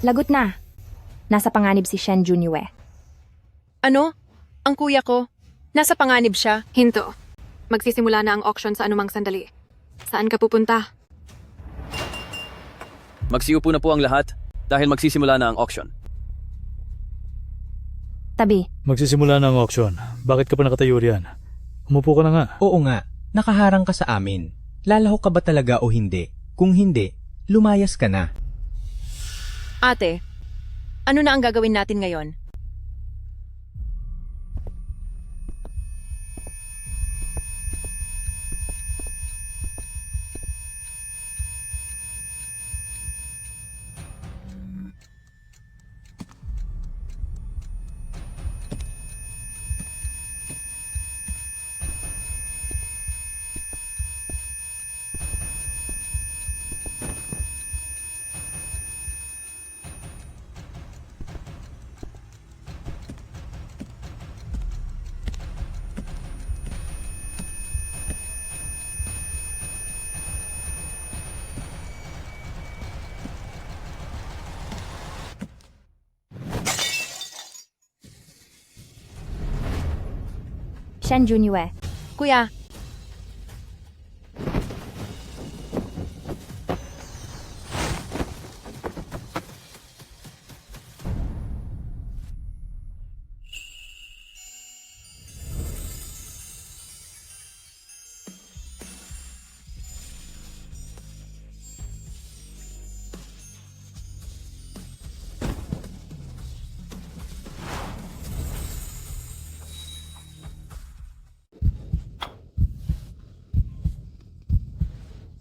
Lagot na. Nasa panganib si Shen Junyue. Ano? Ang kuya ko? Nasa panganib siya? Hinto. Magsisimula na ang auction sa anumang sandali. Saan ka pupunta? Magsiupo na po ang lahat dahil magsisimula na ang auction. Tabi, Magsisimula na ang auction. Bakit ka pa nakatayo riyan? Umupo ka na nga. Oo nga, nakaharang ka sa amin. Lalahok ka ba talaga o hindi? Kung hindi, lumayas ka na. Ate, ano na ang gagawin natin ngayon? Shen Junyue. Kuya,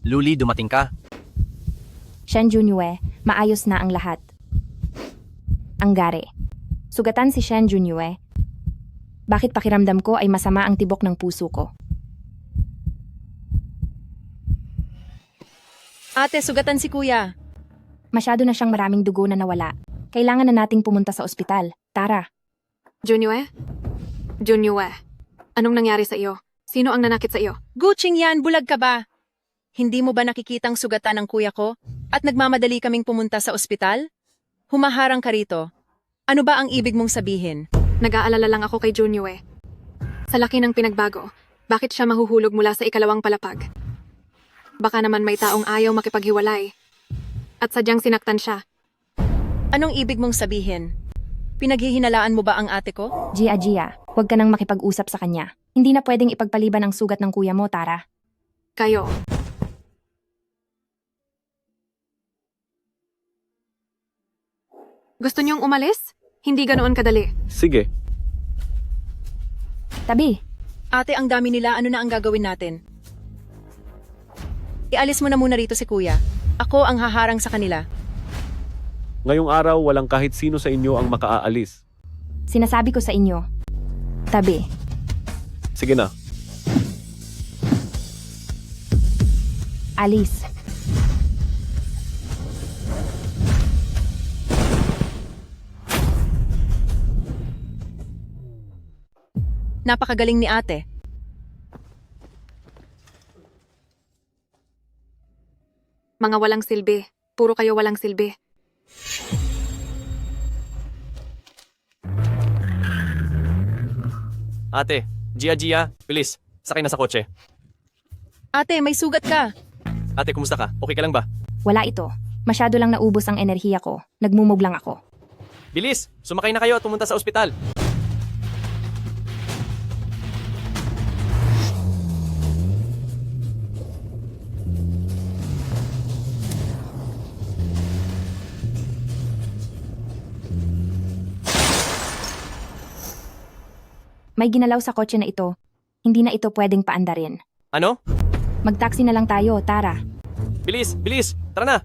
Luli, dumating ka. Shen Junyue, maayos na ang lahat. Ang gare. Sugatan si Shen Junyue. Bakit pakiramdam ko ay masama ang tibok ng puso ko? ate, sugatan si kuya. Masyado na siyang maraming dugo na nawala. Kailangan na nating pumunta sa ospital. Tara. Junyue? Junyue, anong nangyari sa iyo? Sino ang nanakit sa iyo? Guching yan, bulag ka ba? Hindi mo ba nakikitang sugatan ng kuya ko at nagmamadali kaming pumunta sa ospital? Humaharang ka rito. Ano ba ang ibig mong sabihin? Nag-aalala lang ako kay Junyue. Sa laki ng pinagbago, bakit siya mahuhulog mula sa ikalawang palapag? Baka naman may taong ayaw makipaghiwalay. At sadyang sinaktan siya. Anong ibig mong sabihin? Pinaghihinalaan mo ba ang ate ko? Gia, huwag ka nang makipag-usap sa kanya. Hindi na pwedeng ipagpaliban ang sugat ng kuya mo, Tara. Kayo. Gusto niyong umalis? Hindi ganoon kadali. Sige. Tabi. Ate, ang dami nila. Ano na ang gagawin natin? Ialis mo na muna rito si kuya. Ako ang haharang sa kanila. Ngayong araw, walang kahit sino sa inyo ang makaaalis. Sinasabi ko sa inyo. Tabi. Sige na. Alis. Napakagaling ni ate. Mga walang silbi. Puro kayo walang silbi. Ate, Gia, bilis. Sakay na sa kotse. Ate, may sugat ka. Ate, kumusta ka? Okay ka lang ba? Wala ito. Masyado lang naubos ang enerhiya ko. Nagmumog lang ako. Bilis! Sumakay na kayo at pumunta sa ospital. May ginalaw sa kotse na ito. Hindi na ito pwedeng paandarin. Ano? Magtaksi na lang tayo, tara. Bilis! Bilis! Tara na!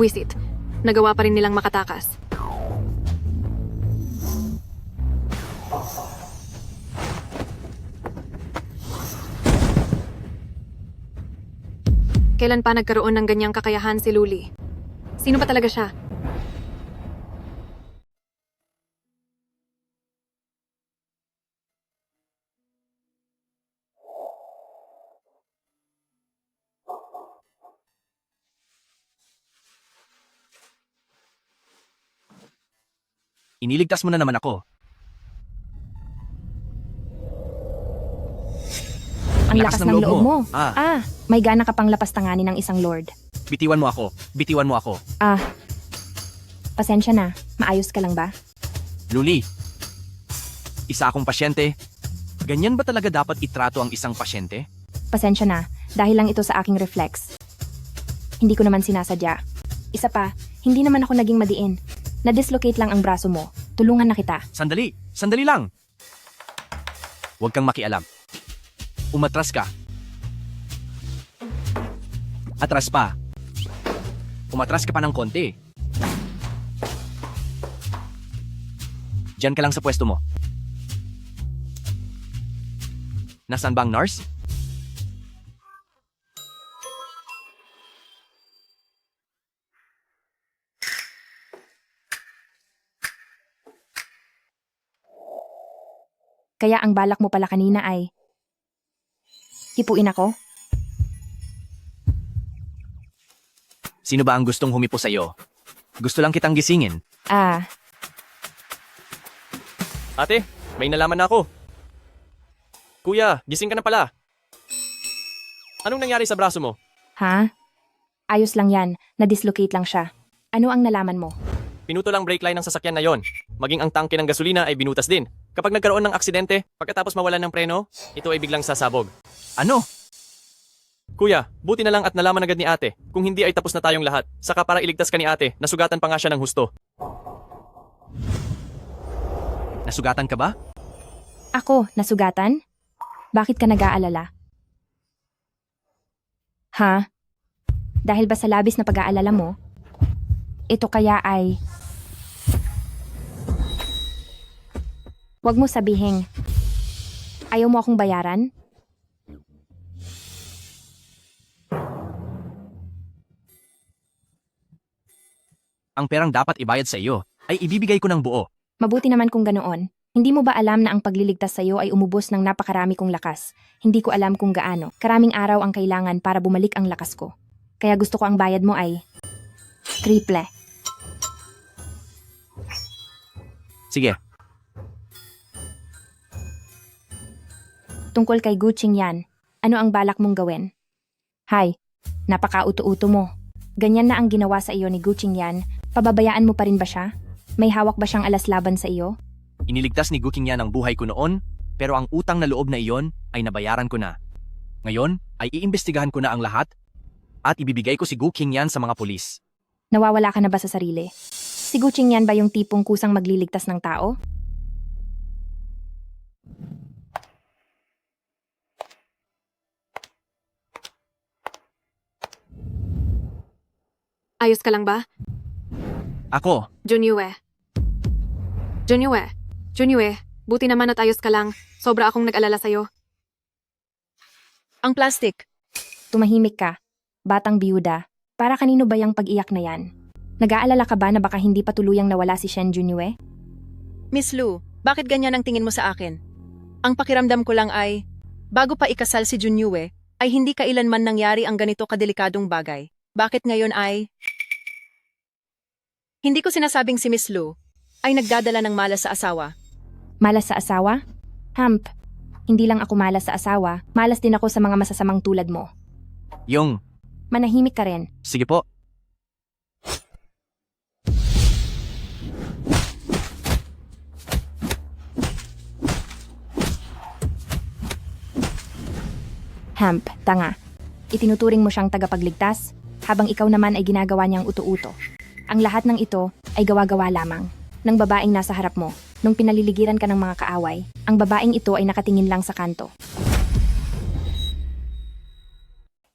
Wisit. Nagawa pa rin nilang makatakas. Kailan pa nagkaroon ng ganyang kakayahan si Luli? Sino pa talaga siya? Iniligtas mo na naman ako. Ang lakas ng loob mo. Ah. May gana ka pang lapastanganin ng isang lord. Bitiwan mo ako. Bitiwan mo ako. Pasensya na. Maayos ka lang ba? Luli, isa akong pasyente. Ganyan ba talaga dapat itrato ang isang pasyente? Pasensya na. Dahil lang ito sa aking reflex. Hindi ko naman sinasadya. Isa pa, hindi naman ako naging madiin. Na-dislocate lang ang braso mo. Tulungan na kita. Sandali! Sandali lang! Huwag kang makialam. Umatras ka. Atras pa. Umatras ka pa ng konti. Diyan ka lang sa pwesto mo. Nasaan ba ang nurse? Kaya ang balak mo pala kanina ay hipuin ako? Sino ba ang gustong humipo sa'yo? Gusto lang kitang gisingin. Ate, may nalaman na ako. Kuya, gising ka na pala. Anong nangyari sa braso mo? Ha? Ayos lang yan. Na-dislocate lang siya. Ano ang nalaman mo? Pinuto lang brake line ng sasakyan na yon. Maging ang tangke ng gasolina ay binutas din. Kapag nagkaroon ng aksidente, pagkatapos mawalan ng preno, ito ay biglang sasabog. Ano? Kuya, buti na lang at nalaman agad ni ate. Kung hindi ay tapos na tayong lahat. Saka para iligtas ka ni ate, nasugatan pa nga siya ng husto. Nasugatan ka ba? Ako, nasugatan? Bakit ka nag-aalala? Ha? Dahil ba sa labis na pag-aalala mo? Ito kaya ay... Huwag mo sabihing, ayaw mo akong bayaran? Ang perang dapat ibayad sa iyo ay ibibigay ko ng buo. Mabuti naman kung ganoon. Hindi mo ba alam na ang pagliligtas sa iyo ay umubos ng napakarami kong lakas? Hindi ko alam kung gaano. Karaming araw ang kailangan para bumalik ang lakas ko. Kaya gusto ko ang bayad mo ay... triple. Sige. Tungkol kay Guching yan, ano ang balak mong gawin? Hay, napaka-uto-uto mo. Ganyan na ang ginawa sa iyo ni Guching yan, pababayaan mo pa rin ba siya? May hawak ba siyang alas laban sa iyo? Iniligtas ni Guking yan ang buhay ko noon, pero ang utang na loob na iyon ay nabayaran ko na. Ngayon ay iimbestigahan ko na ang lahat at ibibigay ko si Guking yan sa mga pulis. Nawawala ka na ba sa sarili? Si Guching yan ba yung tipong kusang magliligtas ng tao? Ayos ka lang ba? Ako? Junyue, buti naman at ayos ka lang. Sobra akong nag-alala sa'yo. Ang plastic. Tumahimik ka. Batang biyuda. Para kanino ba yung pag-iyak na yan? Nag-aalala ka ba na baka hindi pa tuluyang nawala si Shen Junyue? Miss Lu, bakit ganyan ang tingin mo sa akin? Ang pakiramdam ko lang ay, bago pa ikasal si Junyue, ay hindi kailanman nangyari ang ganito kadelikadong bagay. Bakit ngayon ay... Hindi ko sinasabing si Miss Lu. ay nagdadala ng malas sa asawa. Malas sa asawa? Hamp, hindi lang ako malas sa asawa, malas din ako sa mga masasamang tulad mo. Yung, Manahimik ka rin. sige po. Hamp, tanga. Itinuturing mo siyang tagapagligtas, habang ikaw naman ay ginagawa niyang uto-uto. Ang lahat ng ito ay gawa-gawa lamang ng babaeng nasa harap mo. Nung pinaliligiran ka ng mga kaaway, ang babaeng ito ay nakatingin lang sa kanto.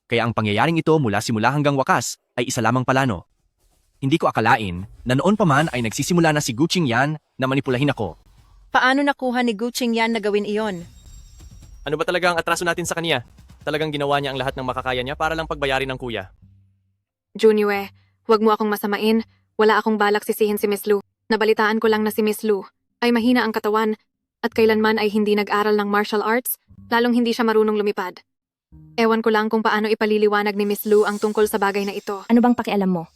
Kaya ang pangyayaring ito mula simula hanggang wakas ay isa lamang plano. Hindi ko akalain na noon pa man ay nagsisimula na si Guching Yan na manipulahin ako. Paano nakuha ni Guching Yan na gawin iyon? Ano ba talaga ang atraso natin sa kanya? Talagang ginawa niya ang lahat ng makakaya niya para lang pagbayarin ng kuya. Junue, huwag mo akong masamain. Wala akong balak sisihin si Miss Lu. Nabalitaan ko lang na si Miss Lu ay mahina ang katawan at kailanman ay hindi nag-aral ng martial arts, lalong hindi siya marunong lumipad. Ewan ko lang kung paano ipaliliwanag ni Miss Lu ang tungkol sa bagay na ito. Ano bang pakialam mo?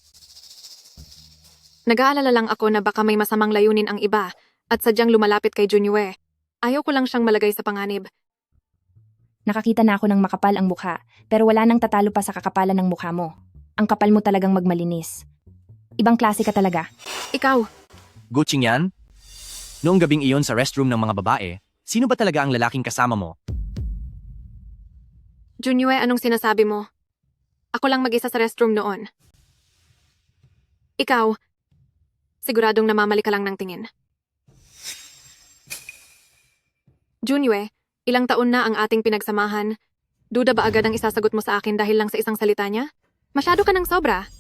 Nag-aalala lang ako na baka may masamang layunin ang iba at sadyang lumalapit kay Junue. Ayaw ko lang siyang malagay sa panganib. Nakakita na ako ng makapal ang mukha, pero wala nang tatalo pa sa kakapalan ng mukha mo. Ang kapal mo talagang magmalinis. Ibang klase ka talaga. Ikaw, Guching Yan? Noong gabing iyon sa restroom ng mga babae, sino ba talaga ang lalaking kasama mo? Junue, anong sinasabi mo? Ako lang mag-isa sa restroom noon. Ikaw, siguradong namamali ka lang ng tingin. Junue, ilang taon na ang ating pinagsamahan. Duda ba agad ang isasagot mo sa akin dahil lang sa isang salita niya? Masyado ka ng sobra.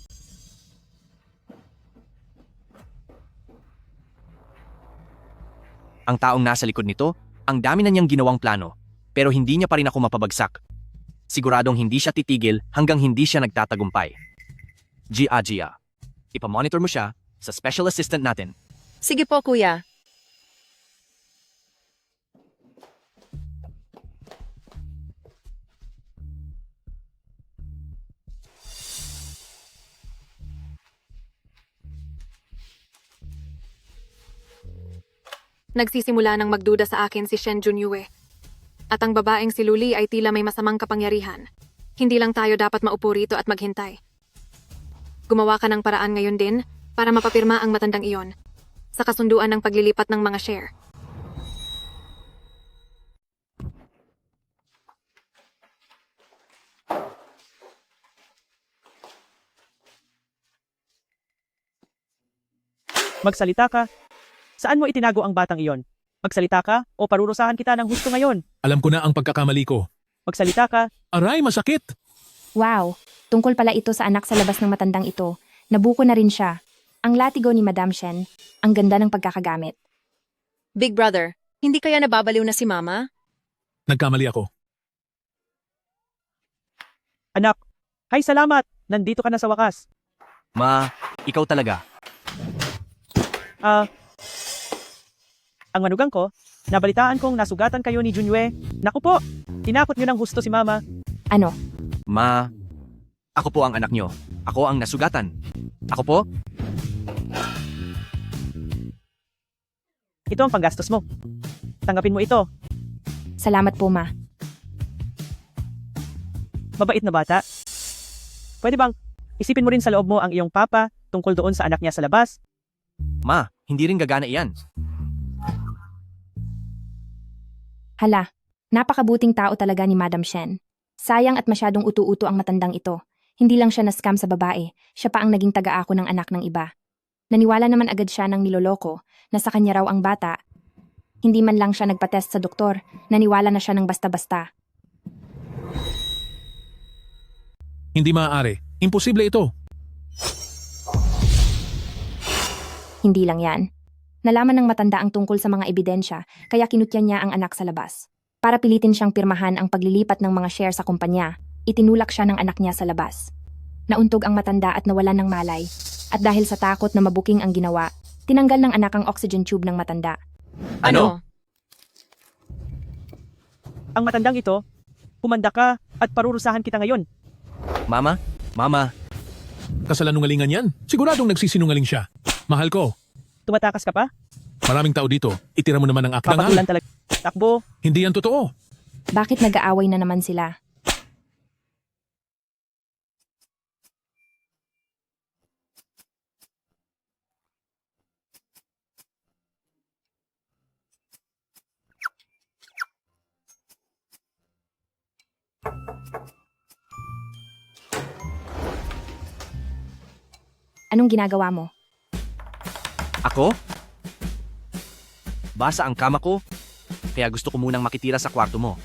Ang taong nasa likod nito, ang dami na niyang ginawang plano, pero hindi niya pa rin ako mapabagsak. Siguradong hindi siya titigil hanggang hindi siya nagtatagumpay. Gia, ipamonitor mo siya sa special assistant natin. Sige po, kuya. Nagsisimula ng magduda sa akin si Shen Junyue. At ang babaeng si Luli ay tila may masamang kapangyarihan. Hindi lang tayo dapat maupo rito at maghintay. Gumawa ka ng paraan ngayon din para mapapirma ang matandang iyon sa kasunduan ng paglilipat ng mga share. Magsalita ka. Saan mo itinago ang batang iyon? Magsalita ka o parurusahan kita ng husto ngayon? Alam ko na ang pagkakamali ko. Magsalita ka. Aray, masakit! Wow, tungkol pala ito sa anak sa labas ng matandang ito. Nabuko na rin siya. Ang latigo ni Madam Shen, ang ganda ng pagkakagamit. Big brother, hindi kaya nababaliw na si mama? Nagkamali ako. Anak, hay salamat! Nandito ka na sa wakas. Ma, ikaw talaga. Ang manugang ko, nabalitaan kong nasugatan kayo ni Junyue. Naku po, tinakot niyo ng husto si mama. Ano? Ma, ako po ang anak niyo. Ako ang nasugatan. Ako po? Ito ang panggastos mo. Tanggapin mo ito. Salamat po, ma. Mabait na bata. Pwede bang isipin mo rin sa loob mo ang iyong papa tungkol doon sa anak niya sa labas? Ma, hindi rin gagana iyan. Hala, napakabuting tao talaga ni Madam Shen. Sayang at masyadong utu-uto ang matandang ito. Hindi lang siya na-scam sa babae, siya pa ang naging taga-ako ng anak ng iba. Naniwala naman agad siya ng niloloko na sa kanya raw ang bata. Hindi man lang siya nagpatest sa doktor, naniwala na siya ng basta-basta. Hindi maaari. Imposible ito. Hindi lang yan. Nalaman ng matanda ang tungkol sa mga ebidensya, kaya kinutya niya ang anak sa labas. Para pilitin siyang pirmahan ang paglilipat ng mga share sa kumpanya, itinulak siya ng anak niya sa labas. Nauntog ang matanda at nawalan ng malay. At dahil sa takot na mabuking ang ginawa, tinanggal ng anak ang oxygen tube ng matanda. Ano? Ang matandang ito, humanda ka at parurusahan kita ngayon. Mama, Kasalanungalingan yan. Siguradong nagsisinungaling siya. Mahal ko, Tumatakas ka pa? Maraming tao dito. Itira mo naman ang aking Papatulan talaga. Takbo. Hindi yan totoo. Bakit nag-aaway na naman sila? Anong ginagawa mo? Ako? Basa ang kama ko, kaya gusto ko munang makitira sa kwarto mo.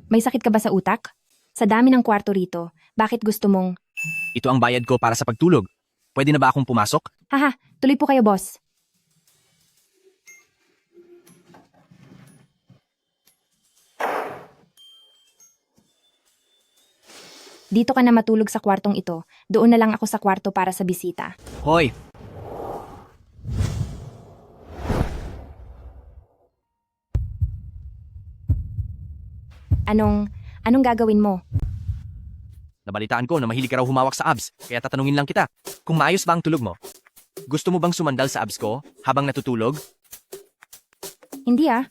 May sakit ka ba sa utak? Sa dami ng kwarto rito, bakit gusto mong... Ito ang bayad ko para sa pagtulog. Pwede na ba akong pumasok? Haha, tuloy po kayo, boss. Dito ka na matulog sa kwartong ito. Doon na lang ako sa kwarto para sa bisita. Hoy! Anong gagawin mo? Nabalitaan ko na mahilig ka raw humawak sa abs, kaya tatanungin lang kita. Kung maayos ba ang tulog mo? Gusto mo bang sumandal sa abs ko habang natutulog? Hindi ah.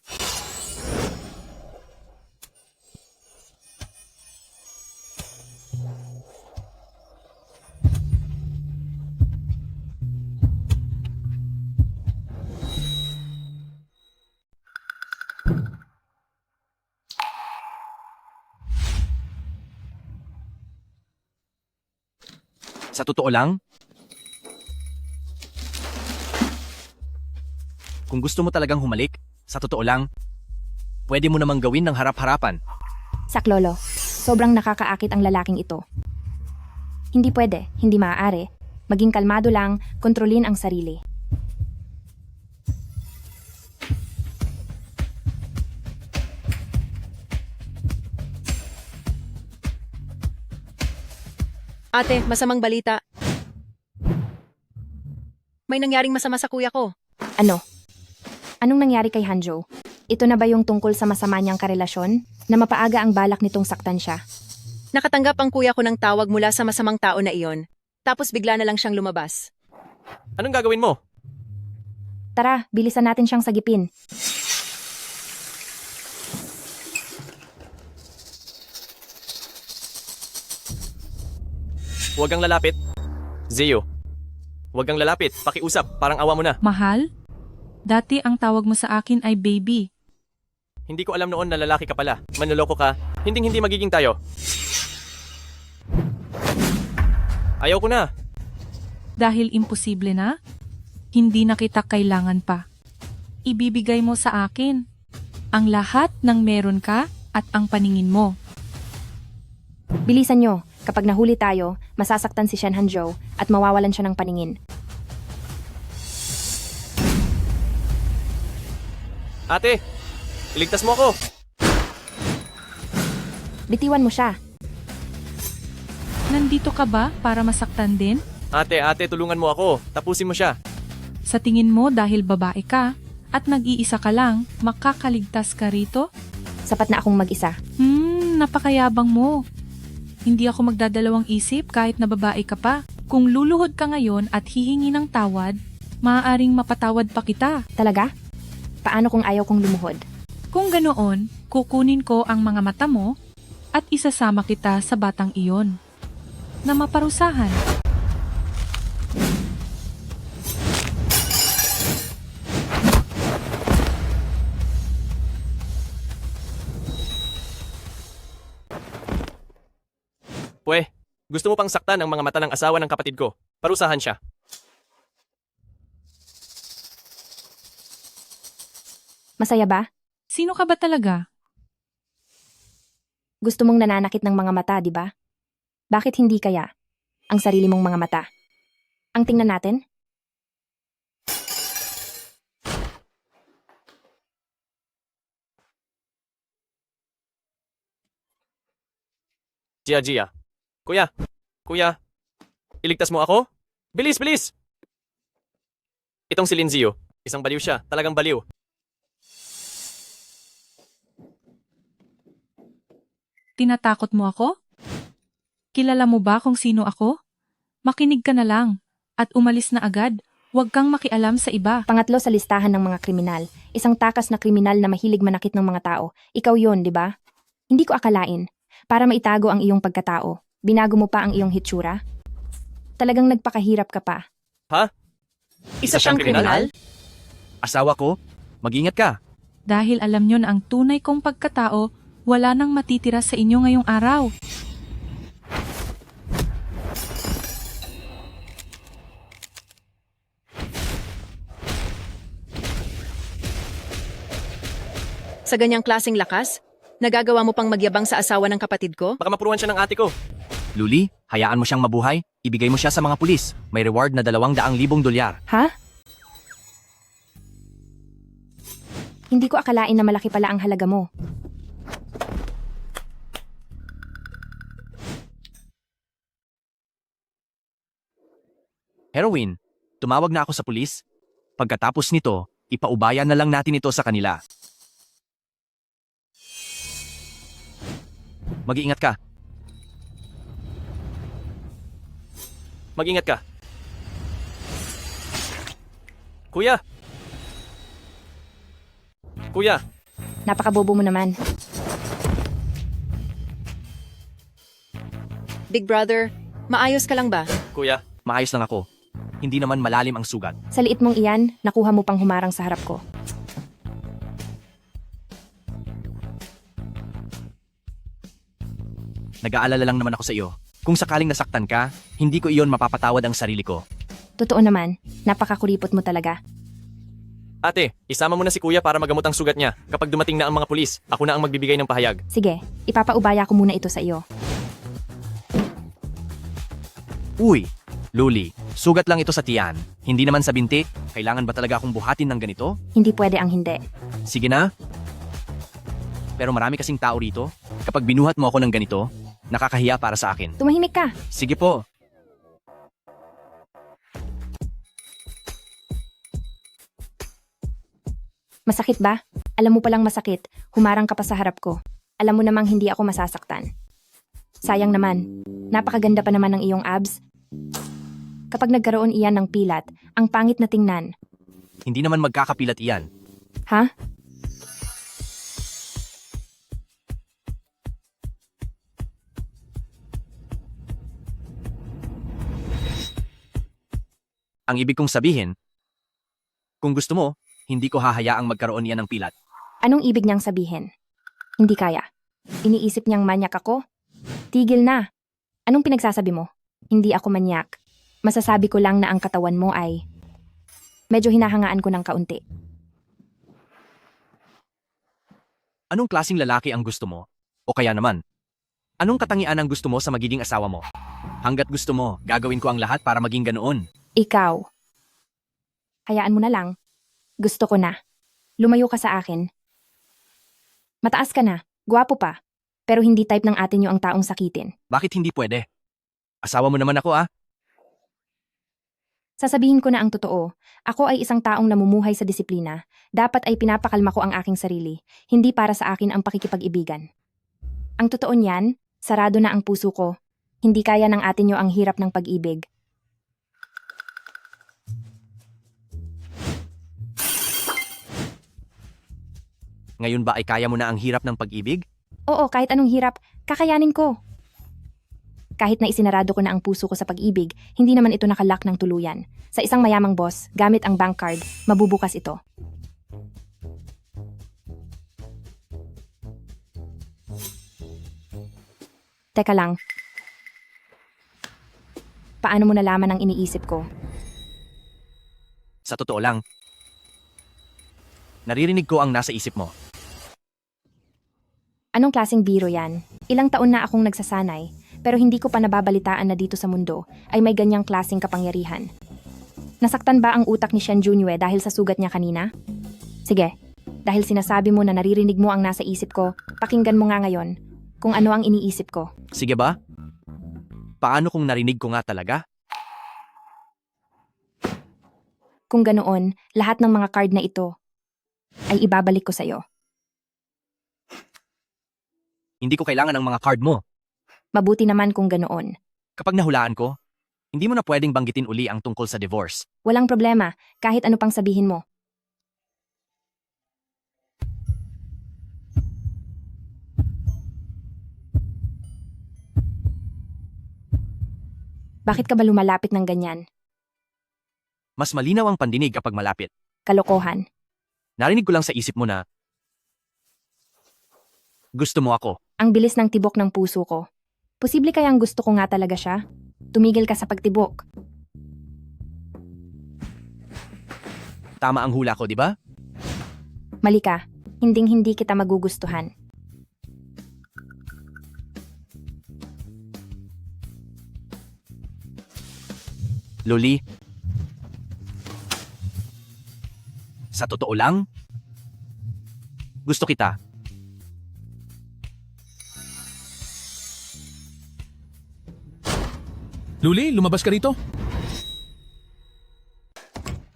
Sa totoo lang? Kung gusto mo talagang humalik, sa totoo lang, pwede mo namang gawin ng harap-harapan. Saklolo, sobrang nakakaakit ang lalaking ito. Hindi pwede, hindi maaari. Maging kalmado lang, kontrolin ang sarili. Ate, masamang balita. May nangyaring masama sa kuya ko. Ano? Anong nangyari kay Hanjo? Ito na ba yung tungkol sa masama niyang karelasyon? Na mapaaga ang balak nitong saktan siya? Nakatanggap ang kuya ko ng tawag mula sa masamang tao na iyon. Tapos bigla na lang siyang lumabas. Anong gagawin mo? Tara, bilisan natin siyang sagipin. Huwag kang lalapit. Zeo, huwag kang lalapit. Pakiusap, parang awa mo na. Mahal? Dati ang tawag mo sa akin ay baby. Hindi ko alam noon na lalaki ka pala. Manloloko ka. Hindi magiging tayo. Ayaw ko na. Dahil imposible na? Hindi na kita kailangan pa. Ibibigay mo sa akin ang lahat ng meron ka at ang paningin mo. Bilisan nyo. Kapag nahuli tayo, masasaktan si Shen Hanjo at mawawalan siya ng paningin. Ate, iligtas mo ako. Bitiwan mo siya. Nandito ka ba para masaktan din? Ate, tulungan mo ako. Tapusin mo siya. Sa tingin mo dahil babae ka at nag-iisa ka lang, makakaligtas ka rito? Sapat na akong mag-isa. Napakayabang mo. Hindi ako magdadalawang isip kahit na babae ka pa. Kung luluhod ka ngayon at hihingi ng tawad, maaaring mapatawad pa kita. Talaga? Paano kung ayaw kong lumuhod? Kung ganoon, kukunin ko ang mga mata mo at isasama kita sa batang iyon na maparusahan. Pwe, gusto mo pang saktan ang mga mata ng asawa ng kapatid ko. Parusahan siya. Masaya ba? Sino ka ba talaga? Gusto mong nananakit ng mga mata, di ba? Bakit hindi kaya ang sarili mong mga mata? Ang tingnan natin? Gia. Kuya, iligtas mo ako? Bilis! Itong si Linzio, isang baliw siya, talagang baliw. Tinatakot mo ako? Kilala mo ba kung sino ako? Makinig ka na lang at umalis na agad. Huwag kang makialam sa iba. Pangatlo sa listahan ng mga kriminal, isang takas na kriminal na mahilig manakit ng mga tao. Ikaw yon, di ba? Hindi ko akalain. Para maitago ang iyong pagkatao, binago mo pa ang iyong hitsura? Talagang nagpakahirap ka pa. Ha? Isa siyang kriminal? Asawa ko? Mag-ingat ka. Dahil alam nyo na ang tunay kong pagkatao, wala nang matitira sa inyo ngayong araw. Sa ganyang klaseng lakas, nagagawa mo pang magyabang sa asawa ng kapatid ko? Baka mapuruan siya ng ate ko. Luli, hayaan mo siyang mabuhay. Ibigay mo siya sa mga pulis. May reward na $200,000. Ha? Hindi ko akalain na malaki pala ang halaga mo. Heroin, tumawag na ako sa pulis. Pagkatapos nito, ipaubaya na lang natin ito sa kanila. Mag-iingat ka. Mag-ingat ka. Kuya! Kuya! Napakabobo mo naman. Big brother, maayos ka lang ba? Kuya, maayos lang ako. Hindi naman malalim ang sugat. Sa liit mong iyan, nakuha mo pang humarang sa harap ko. Nag-aalala lang naman ako sa iyo. Kung sakaling nasaktan ka, hindi ko iyon mapapatawad ang sarili ko. Totoo naman, napakakuripot mo talaga. Ate, isama mo na si kuya para magamot ang sugat niya. Kapag dumating na ang mga pulis, ako na ang magbibigay ng pahayag. Sige, ipapaubaya ko muna ito sa iyo. Uy, Luli, sugat lang ito sa tiyan. Hindi naman sa binti. Kailangan ba talaga akong buhatin ng ganito? Hindi pwede ang hindi. Sige na. Pero marami kasing tao rito. Kapag binuhat mo ako ng ganito, nakakahiya para sa akin. Tumahimik ka. Sige po. Masakit ba? Alam mo palang masakit, humarang ka pa sa harap ko. Alam mo namang hindi ako masasaktan. Sayang naman, napakaganda pa naman ng iyong abs. Kapag nagkaroon iyan ng pilat, ang pangit na tingnan. Hindi naman magkakapilat iyan. Ha? Ang ibig kong sabihin, kung gusto mo, hindi ko hahayaang magkaroon iyan ng pilat. Anong ibig niyang sabihin? Hindi kaya. Iniisip niyang manyak ako? Tigil na. Anong pinagsasabi mo? Hindi ako manyak. Masasabi ko lang na ang katawan mo ay... Medyo hinahangaan ko ng kaunti. Anong klasing lalaki ang gusto mo? O kaya naman, anong katangian ang gusto mo sa magiging asawa mo? Hanggat gusto mo, gagawin ko ang lahat para maging ganoon. Ikaw. Hayaan mo na lang. Gusto ko na. Lumayo ka sa akin. Mataas ka na, gwapo pa. Pero hindi type ng atin yung ang taong sakitin. Bakit hindi pwede? Asawa mo naman ako ah. Sasabihin ko na ang totoo. Ako ay isang taong namumuhay sa disiplina. Dapat ay pinapakalma ko ang aking sarili. Hindi para sa akin ang pakikipag-ibigan. Ang totoo niyan, sarado na ang puso ko. Hindi kaya ng atin yung ang hirap ng pag-ibig. Ngayon ba ay kaya mo na ang hirap ng pag-ibig? Oo, kahit anong hirap, kakayanin ko. Kahit na isinarado ko na ang puso ko sa pag-ibig, hindi naman ito nakalock ng tuluyan. Sa isang mayamang boss, gamit ang bank card, mabubukas ito. Teka lang. Paano mo nalaman ang iniisip ko? Sa totoo lang, naririnig ko ang nasa isip mo. Anong klaseng biro yan? Ilang taon na akong nagsasanay, pero hindi ko pa nababalitaan na dito sa mundo ay may ganyang klaseng kapangyarihan. Nasaktan ba ang utak ni Shen Junue dahil sa sugat niya kanina? Sige, dahil sinasabi mo na naririnig mo ang nasa isip ko, pakinggan mo nga ngayon kung ano ang iniisip ko. Sige ba? Paano kung narinig ko nga talaga? Kung ganoon, lahat ng mga card na ito ay ibabalik ko sa'yo. Hindi ko kailangan ng mga card mo. Mabuti naman kung ganoon. Kapag nahulaan ko, hindi mo na pwedeng banggitin uli ang tungkol sa divorce. Walang problema, kahit ano pang sabihin mo. Bakit ka ba lumalapit ng ganyan? Mas malinaw ang pandinig kapag malapit. Kalokohan. Narinig ko lang sa isip mo na gusto mo ako. Ang bilis ng tibok ng puso ko. Posible kayang gusto ko nga talaga siya? Tumigil ka sa pagtibok. Tama ang hula ko, di ba? Mali ka. Hinding-hindi kita magugustuhan. Loli, sa totoo lang, gusto kita. Luli, lumabas ka rito.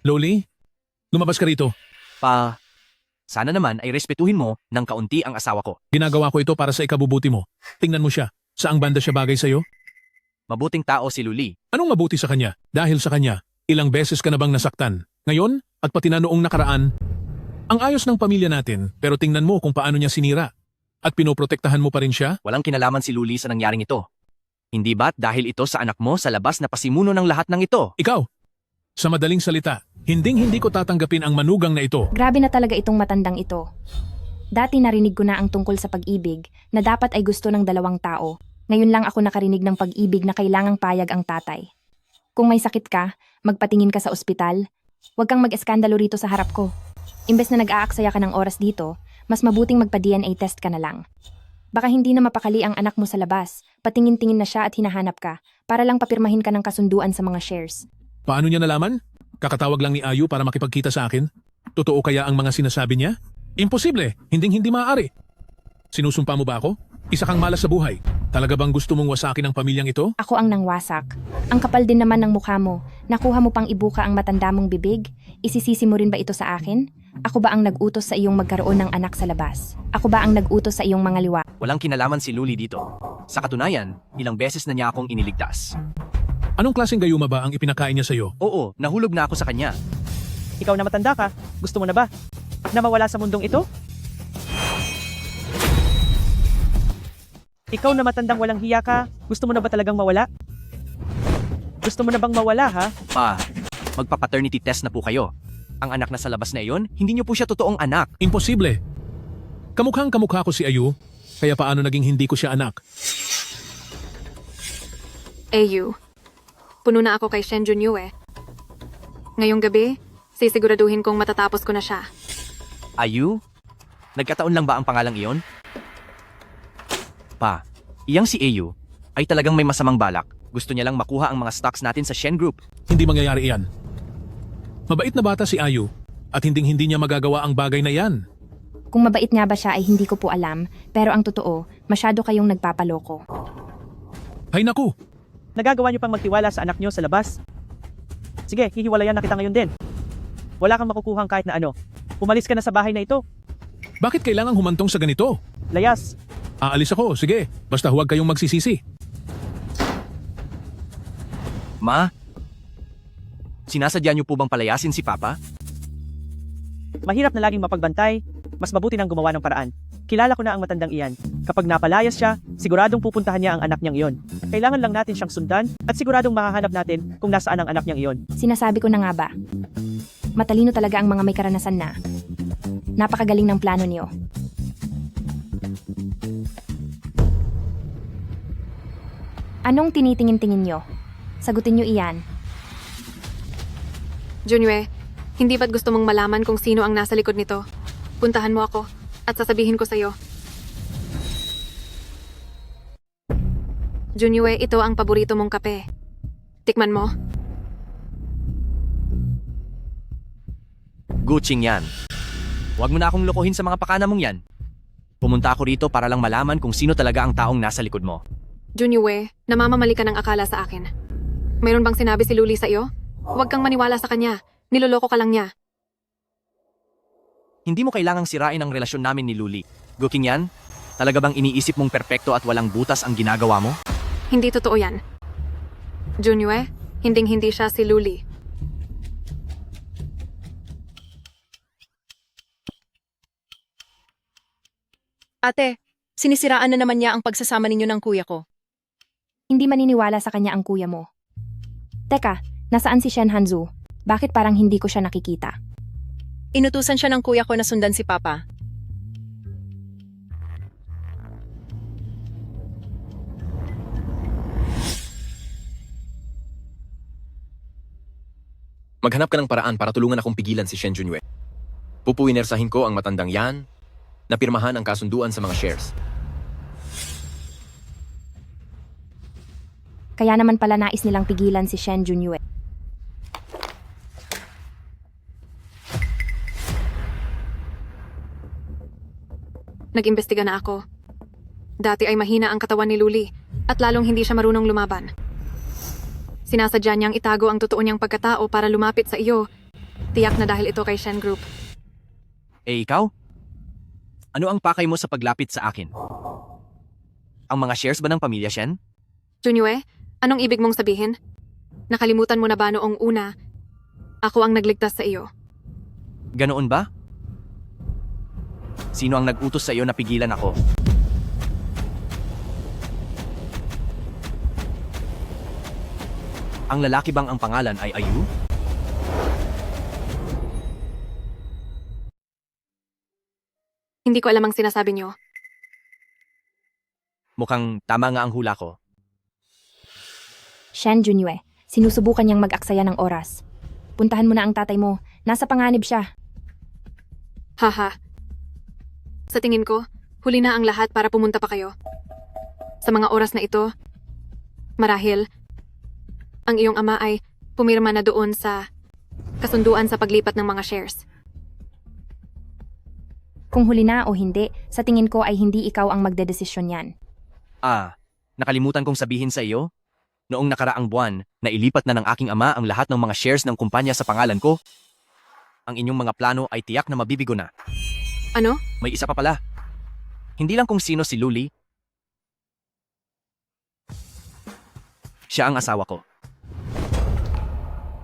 Loli, lumabas ka rito. Sana naman ay respetuhin mo ng kaunti ang asawa ko. Ginagawa ko ito para sa ikabubuti mo. Tingnan mo siya. Saang banda siya bagay sa'yo? Mabuting tao si Luli. Anong mabuti sa kanya? Dahil sa kanya, ilang beses ka na bang nasaktan? Ngayon, at pati na noong nakaraan, ang ayos ng pamilya natin, pero tingnan mo kung paano niya sinira. At pinoprotektahan mo pa rin siya? Walang kinalaman si Luli sa nangyaring ito. Hindi ba't dahil ito sa anak mo sa labas na pasimuno ng lahat ng ito? Ikaw, sa madaling salita, hindi ko tatanggapin ang manugang na ito. Grabe na talaga itong matandang ito. Dati narinig ko na ang tungkol sa pag-ibig na dapat ay gusto ng dalawang tao. Ngayon lang ako nakarinig ng pag-ibig na kailangang payag ang tatay. Kung may sakit ka, magpatingin ka sa ospital. Huwag kang mag-eskandalo rito sa harap ko. Imbes na nag-aaksaya ka ng oras dito, mas mabuting magpa-DNA test ka na lang. Baka hindi na mapakali ang anak mo sa labas, patingin-tingin na siya at hinahanap ka, para lang papirmahin ka ng kasunduan sa mga shares. Paano niya nalaman? Kakatawag lang ni Ayu para makipagkita sa akin? Totoo kaya ang mga sinasabi niya? Imposible, hindi maaari. Sinusumpa mo ba ako? Isa kang malas sa buhay. Talaga bang gusto mong wasakin ang pamilyang ito? Ako ang nangwasak. Ang kapal din naman ng mukha mo. Nakuha mo pang ibuka ang matanda mong bibig? Isisisi mo rin ba ito sa akin? Ako ba ang nag-utos sa iyong magkaroon ng anak sa labas? Ako ba ang nag-utos sa iyong mga liwa? Walang kinalaman si Luli dito. Sa katunayan, ilang beses na niya akong iniligtas. Anong klaseng gayuma ba ang ipinakain niya sa'yo? Oo, nahulog na ako sa kanya. Ikaw na matanda ka, gusto mo na ba? Na mawala sa mundong ito? Ikaw na matandang walang hiya ka, gusto mo na ba talagang mawala? Gusto mo na bang mawala ha? Magpa-paternity test na po kayo. Ang anak na sa labas na iyon, hindi niyo po siya totoong anak. Imposible. Kamukhang kamukha ko si Ayu, kaya paano naging hindi ko siya anak? Ayu, puno na ako kay Shen Junyue. Ngayong gabi, sisiguraduhin kong matatapos ko na siya. Ayu? Nagkataon lang ba ang pangalang iyon? Iyang si Ayu ay talagang may masamang balak. Gusto niya lang makuha ang mga stocks natin sa Shen Group. Hindi mangyayari iyan. Mabait na bata si Ayu at hindi niya magagawa ang bagay na yan. Kung mabait nga ba siya ay hindi ko po alam, pero ang totoo, masyado kayong nagpapaloko. Hay naku! Nagagawa niyo pang magtiwala sa anak niyo sa labas? Sige, hihiwalayan na kita ngayon din. Wala kang makukuhang kahit na ano. Umalis ka na sa bahay na ito. Bakit kailangang humantong sa ganito? Layas. Aalis ako, sige. Basta huwag kayong magsisisi. Ma? Sinasadya niyo po bang palayasin si Papa? Mahirap na laging mapagbantay. Mas mabuti nang gumawa ng paraan. Kilala ko na ang matandang iyan. Kapag napalayas siya, siguradong pupuntahan niya ang anak niyang iyon. Kailangan lang natin siyang sundan at siguradong makahanap natin kung nasaan ang anak niyang iyon. Sinasabi ko na nga ba? Matalino talaga ang mga may karanasan na. Napakagaling ng plano niyo. Anong tinitingin-tingin niyo? Sagutin niyo iyan. Junyue, hindi ba't gusto mong malaman kung sino ang nasa likod nito? Puntahan mo ako at sasabihin ko sa'yo. Junyue, ito ang paborito mong kape. Tikman mo. Gucci yan. Huwag mo na akong lokohin sa mga pakana mong yan. Pumunta ako rito para lang malaman kung sino talaga ang taong nasa likod mo. Junyue, namamamali ka ng akala sa akin. Mayroon bang sinabi si Luli sa iyo? Huwag kang maniwala sa kanya. Niloloko ka lang niya. Hindi mo kailangang sirain ang relasyon namin ni Luli. Guking yan, Talaga bang iniisip mong perpekto at walang butas ang ginagawa mo? Hindi totoo yan. Junue, hinding-hindi siya si Luli. Ate, sinisiraan na naman niya ang pagsasama ninyo ng kuya ko. Hindi maniniwala sa kanya ang kuya mo. Teka, nasaan si Shen Hanzu? Bakit parang hindi ko siya nakikita? Inutusan siya ng kuya ko na sundan si Papa. Maghanap ka ng paraan para tulungan akong pigilan si Shen Junue. Pupuwinersahin ko ang matandang yan na pirmahan ang kasunduan sa mga shares. Kaya naman pala nais nilang pigilan si Shen Junue. Nag-imbestiga na ako. Dati ay mahina ang katawan ni Luli at lalong hindi siya marunong lumaban. Sinasadya niyang itago ang totoo niyang pagkatao para lumapit sa iyo. Tiyak na dahil ito kay Shen Group. Eh ikaw? Ano ang pakay mo sa paglapit sa akin? Ang mga shares ba ng pamilya Shen? Junue, anong ibig mong sabihin? Nakalimutan mo na ba noong una? Ako ang nagligtas sa iyo. Ganoon ba? Sino ang nag-utos sa iyo na pigilan ako? Ang lalaki bang ang pangalan ay Ayu? Hindi ko alam ang sinasabi niyo. Mukhang tama nga ang hula ko. Shen Junue, sinusubukan niyang mag-aksaya ng oras. Puntahan mo na ang tatay mo. Nasa panganib siya. Haha. Sa tingin ko, huli na ang lahat para pumunta pa kayo. Sa mga oras na ito, marahil, ang iyong ama ay pumirma na doon sa kasunduan sa paglipat ng mga shares. Kung huli na o hindi, sa tingin ko ay hindi ikaw ang magdedesisyon yan. Nakalimutan kong sabihin sa iyo? Noong nakaraang buwan, nailipat na ng aking ama ang lahat ng mga shares ng kumpanya sa pangalan ko. Ang inyong mga plano ay tiyak na mabibigo na. Ano? May isa pa pala. Hindi lang kung sino si Luli. Siya ang asawa ko.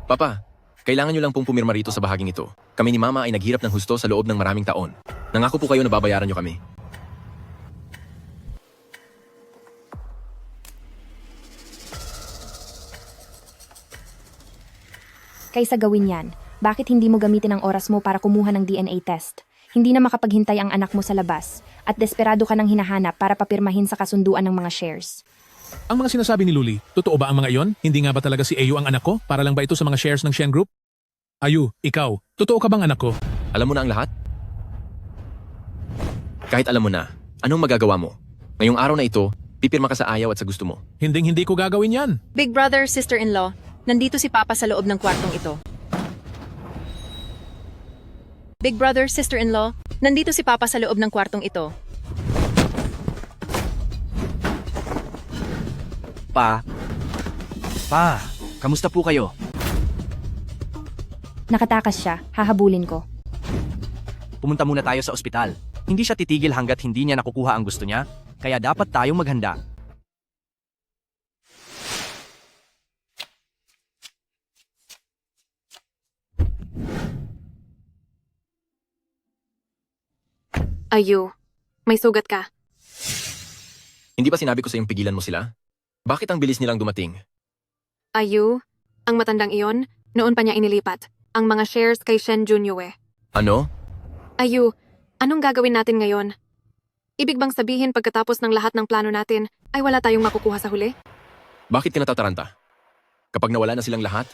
Papa, kailangan nyo lang pong pumirma rito sa bahaging ito. Kami ni Mama ay naghirap ng husto sa loob ng maraming taon. Nangako po kayo na babayaran nyo kami. Kaysa gawin yan, bakit hindi mo gamitin ang oras mo para kumuha ng DNA test? Hindi na makapaghintay ang anak mo sa labas at desperado ka nang hinahanap para papirmahin sa kasunduan ng mga shares. Ang mga sinasabi ni Luli, totoo ba ang mga iyon? Hindi nga ba talaga si Ayu ang anak ko? Para lang ba ito sa mga shares ng Shen Group? Ayu, ikaw, totoo ka bang anak ko? Alam mo na ang lahat? Kahit alam mo na, anong magagawa mo? Ngayong araw na ito, pipirma ka sa ayaw at sa gusto mo. Hindi ko gagawin yan. Big brother, sister-in-law, nandito si Papa sa loob ng kwartong ito. Big brother, sister-in-law, nandito si Papa sa loob ng kwartong ito. Pa, kamusta po kayo? Nakatakas siya, hahabulin ko. Pumunta muna tayo sa ospital. Hindi siya titigil hanggat hindi niya nakukuha ang gusto niya, kaya dapat tayong maghanda. Ayu, may sugat ka. Hindi ba sinabi ko sa iyong pigilan mo sila? Bakit ang bilis nilang dumating? Ayu, ang matandang iyon, noon pa niya inilipat ang mga shares kay Shen Junue. Ano? Ayu, anong gagawin natin ngayon? Ibig bang sabihin pagkatapos ng lahat ng plano natin ay wala tayong makukuha sa huli? Bakit ka natataranta? Kapag nawala na silang lahat,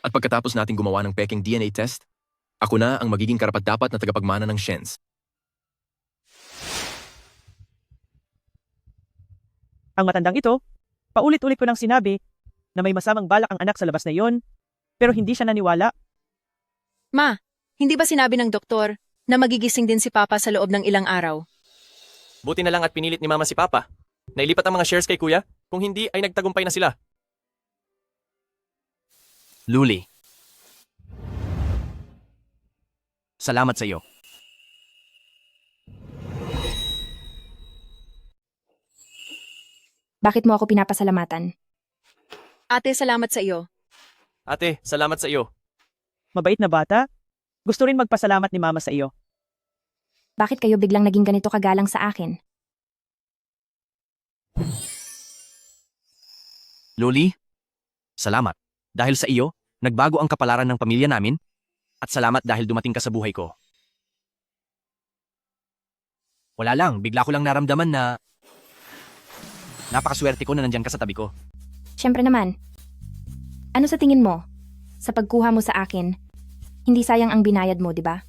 at pagkatapos natin gumawa ng peking DNA test, ako na ang magiging karapat-dapat na tagapagmana ng Shens. Ang matandang ito, paulit-ulit ko nang sinabi na may masamang balak ang anak sa labas na iyon, pero hindi siya naniwala. Ma, hindi ba sinabi ng doktor na magigising din si Papa sa loob ng ilang araw? Buti na lang at pinilit ni Mama si Papa. Nailipat ang mga shares kay Kuya, kung hindi ay nagtagumpay na sila. Luli. Salamat sa iyo. Bakit mo ako pinapasalamatan? Ate, salamat sa iyo. Ate, salamat sa iyo. Mabait na bata? Gusto rin magpasalamat ni Mama sa iyo. Bakit kayo biglang naging ganito kagalang sa akin? Loli, salamat. Dahil sa iyo, nagbago ang kapalaran ng pamilya namin, at salamat dahil dumating ka sa buhay ko. Wala lang, bigla ko lang naramdaman na napakaswerte ko na nandyan ka sa tabi ko. Siyempre naman. Ano sa tingin mo? Sa pagkuha mo sa akin, hindi sayang ang binayad mo, di ba?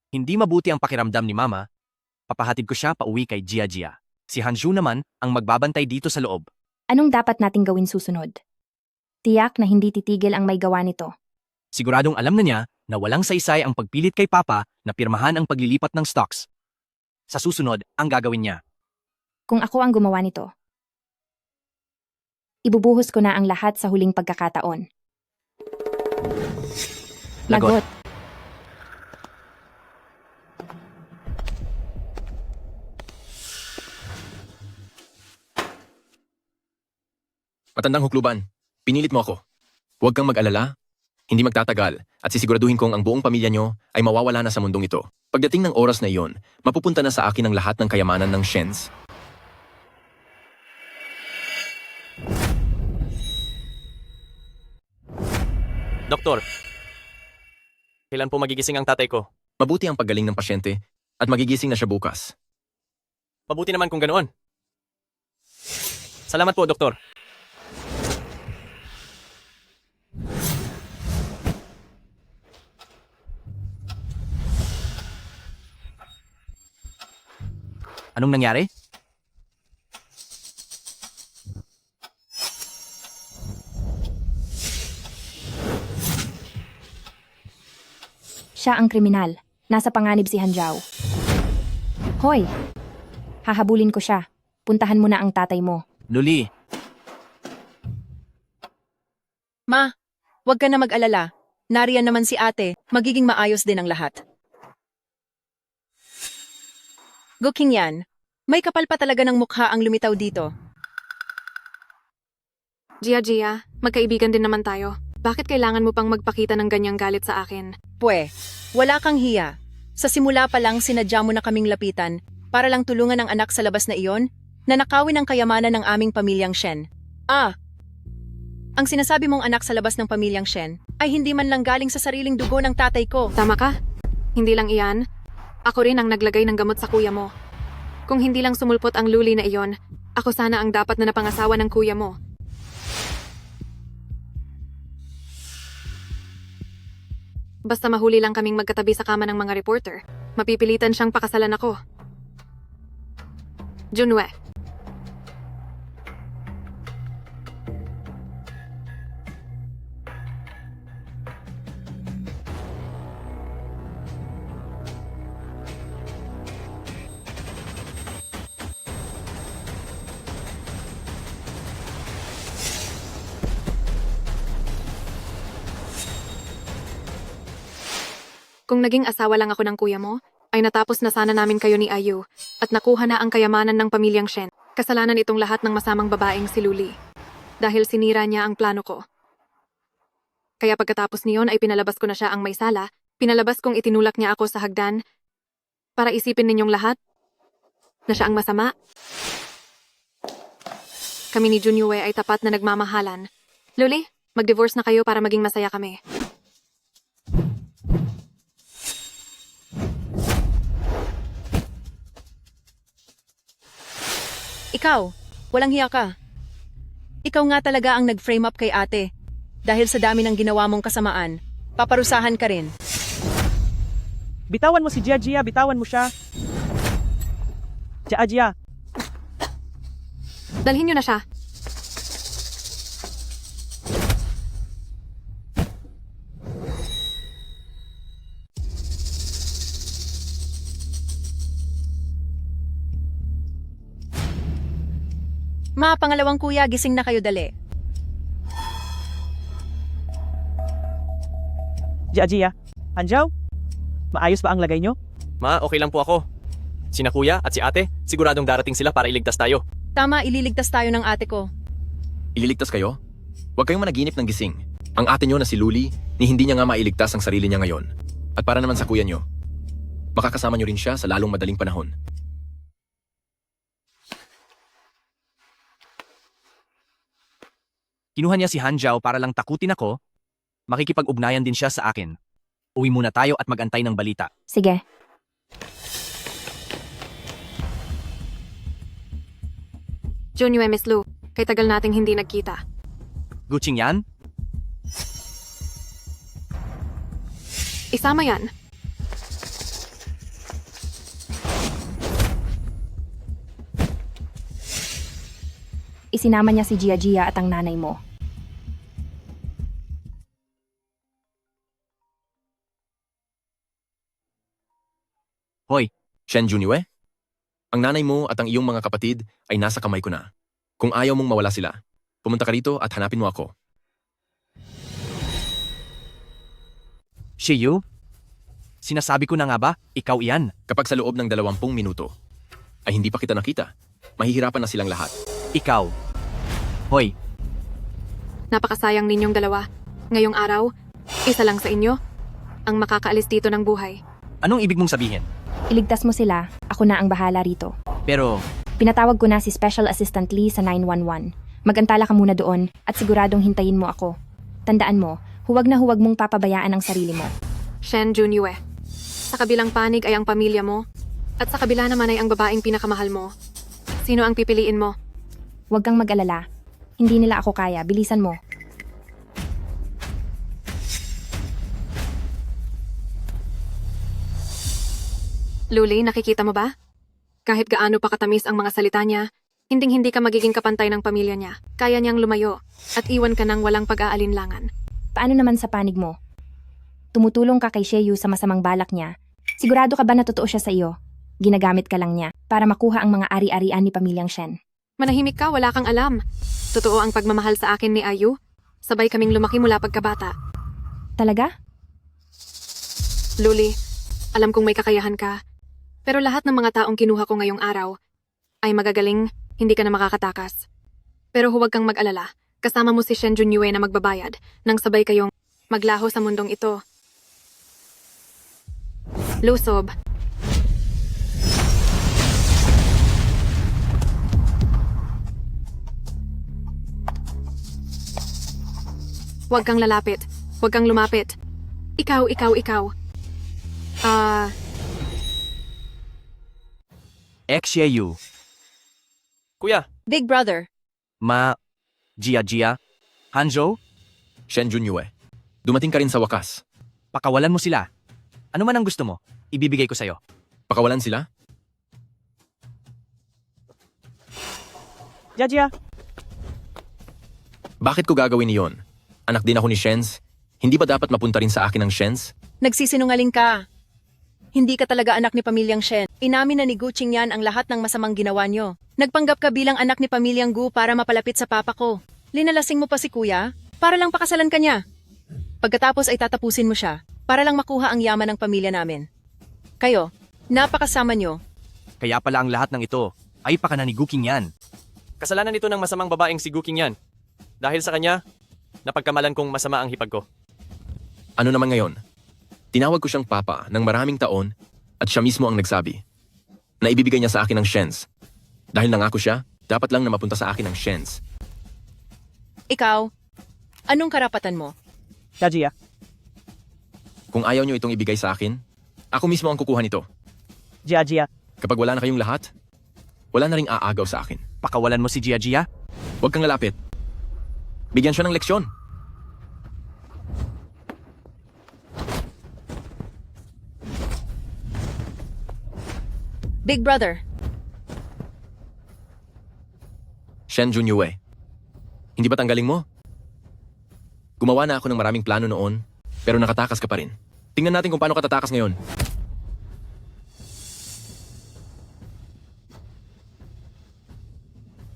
Hindi mabuti ang pakiramdam ni Mama. Papahatid ko siya pauwi kay Jia Jia. Si Hanju naman ang magbabantay dito sa loob. Anong dapat nating gawin susunod? Tiyak na hindi titigil ang may gawa nito. Siguradong alam na niya na walang saysay ang pagpilit kay Papa na pirmahan ang paglilipat ng stocks. Sa susunod, ang gagawin niya. Kung ako ang gumawa nito, ibubuhos ko na ang lahat sa huling pagkakataon. Lagot. Matandang hukluban, pinilit mo ako. Huwag kang mag-alala, hindi magtatagal, at sisiguraduhin kong ang buong pamilya nyo ay mawawala na sa mundong ito. Pagdating ng oras na iyon, mapupunta na sa akin ang lahat ng kayamanan ng Shens. Doktor, kailan po magigising ang tatay ko? Mabuti ang paggaling ng pasyente at magigising na siya bukas. Mabuti naman kung ganoon. Salamat po, Doktor. Anong nangyari? Siya ang kriminal. Nasa panganib si Hanjao. Hoy! Hahabulin ko siya. Puntahan mo na ang tatay mo. Luli, Ma, huwag ka na mag-alala. Nariyan naman si ate. Magiging maayos din ang lahat. Guking yan. May kapal pa talaga ng mukha ang lumitaw dito. Jia Jia, magkaibigan din naman tayo. Bakit kailangan mo pang magpakita ng ganyang galit sa akin? Pwe, wala kang hiya. Sa simula pa lang sinadya mo na kaming lapitan para lang tulungan ang anak sa labas na iyon na nakawin ang kayamanan ng aming pamilyang Shen. Ang sinasabi mong anak sa labas ng pamilyang Shen ay hindi man lang galing sa sariling dugo ng tatay ko. Tama ka. Hindi lang iyan. Ako rin ang naglagay ng gamot sa kuya mo. Kung hindi lang sumulpot ang luli na iyon, ako sana ang dapat na napangasawa ng kuya mo. Basta mahuli lang kaming magkatabi sa kama ng mga reporter, mapipilitan siyang pakasalan ako. Junwe. Kung naging asawa lang ako ng kuya mo, ay natapos na sana namin kayo ni Ayu at nakuha na ang kayamanan ng pamilyang Shen. Kasalanan itong lahat ng masamang babaeng si Luli. Dahil sinira niya ang plano ko. Kaya pagkatapos niyon ay pinalabas ko na siya ang may sala, pinalabas kong itinulak niya ako sa hagdan para isipin ninyong lahat na siya ang masama. Kami ni Junyue ay tapat na nagmamahalan. Luli, mag-divorce na kayo para maging masaya kami. Ikaw, walang hiya ka. Ikaw nga talaga ang nag-frame up kay ate. Dahil sa dami ng ginawa mong kasamaan, paparusahan ka rin. Bitawan mo si Jia Jia, bitawan mo siya. Jia Jia. Dalhin niyo na siya. Ma, pangalawang kuya, gising na kayo dali. Jia Jia. Hanjao? Maayos ba ang lagay nyo? Ma, okay lang po ako. Sina kuya at si ate, siguradong darating sila para iligtas tayo. Tama, ililigtas tayo ng ate ko. Ililigtas kayo? Huwag kayong managinip ng gising. Ang ate nyo na si Luli, ni hindi niya nga mailigtas ang sarili niya ngayon. At para naman sa kuya nyo, makakasama nyo rin siya sa lalong madaling panahon. Kinuha niya si Han Zhao para lang takutin ako. Makikipag-ugnayan din siya sa akin. Uwi muna tayo at magantay ng balita. Sige. Junue, Miss Lu, kay tagal nating hindi nagkita. Guching yan? Isama yan. Isinama niya si Gia Gia at ang nanay mo. Hoy, Shen Junyue? Ang nanay mo at ang iyong mga kapatid ay nasa kamay ko na. Kung ayaw mong mawala sila, pumunta ka rito at hanapin mo ako. Shiyu? Sinasabi ko na nga ba, ikaw iyan. Kapag sa loob ng 20 minuto ay hindi pa kita nakita, mahihirapan na silang lahat. Ikaw. Hoy, Napakasayang ninyong dalawa. Ngayong araw, isa lang sa inyo ang makakaalis dito ng buhay. anong ibig mong sabihin? Iligtas mo sila, ako na ang bahala rito. Pero, Pinatawag ko na si Special Assistant Lee sa 911. Magantala ka muna doon at siguradong hintayin mo ako. Tandaan mo, huwag na huwag mong papabayaan ang sarili mo. Shen Junyue, sa kabilang panig ay ang pamilya mo, at sa kabila naman ay ang babaeng pinakamahal mo. Sino ang pipiliin mo? Huwag kang mag-alala. Hindi nila ako kaya, bilisan mo. Luli, nakikita mo ba? Kahit gaano pa katamis ang mga salita niya, hinding-hindi ka magiging kapantay ng pamilya niya. Kaya niyang lumayo at iwan ka ng walang pag-aalinlangan. Paano naman sa panig mo? Tumutulong ka kay Sheyu sa masamang balak niya. Sigurado ka ba na totoo siya sa iyo? Ginagamit ka lang niya para makuha ang mga ari-arian ni pamilyang Shen. Manahimik ka, wala kang alam. Totoo ang pagmamahal sa akin ni Ayu. Sabay kaming lumaki mula pagkabata. Talaga? Luli, alam kong may kakayahan ka. Pero lahat ng mga taong kinuha ko ngayong araw ay magagaling, hindi ka na makakatakas. Pero huwag kang mag-alala. Kasama mo si Shen Junyue na magbabayad nang sabay kayong maglaho sa mundong ito. Lusob. Huwag kang lalapit. Huwag kang lumapit. Ikaw. ex-Shiyu. Kuya, Big brother, Gia, Hanzhou, Shen Junyue, dumating ka rin sa wakas. pakawalan mo sila. Ano man ang gusto mo, ibibigay ko sa'yo. Pakawalan sila? Gia, Bakit ko gagawin iyon? Anak din ako ni Shens. Hindi ba dapat mapunta rin sa akin ang Shens? nagsisinungaling ka. Hindi ka talaga anak ni pamilyang Shen. Inamin na ni Gu Qingyan ang lahat ng masamang ginawa nyo. Nagpanggap ka bilang anak ni pamilyang Gu para mapalapit sa papa ko. Linalasing mo pa si kuya para lang pakasalan ka niya. Pagkatapos ay tatapusin mo siya para lang makuha ang yaman ng pamilya namin. Kayo, napakasama nyo. Kaya pala ang lahat ng ito ay pakana ni Gu Qingyan. Kasalanan nito ng masamang babaeng si Gu Qingyan. Dahil sa kanya, napagkamalan kong masama ang hipag ko. Ano naman ngayon? Tinawag ko siyang papa ng maraming taon at siya mismo ang nagsabi na ibibigay niya sa akin ang Shens. Dahil nangako siya, dapat lang na mapunta sa akin ang Shens. Ikaw, anong karapatan mo? Gia. Kung ayaw niyo itong ibigay sa akin, ako mismo ang kukuha nito. Gia. Kapag wala na kayong lahat, wala na ring aagaw sa akin. Pakawalan mo si Gia. Huwag kang lalapit. Bigyan siya ng leksyon. Big brother, Shen Junyue, hindi ba tanggaling mo? Gumawa na ako ng maraming plano noon, pero nakatakas ka pa rin. Tingnan natin kung paano ka tatakas ngayon.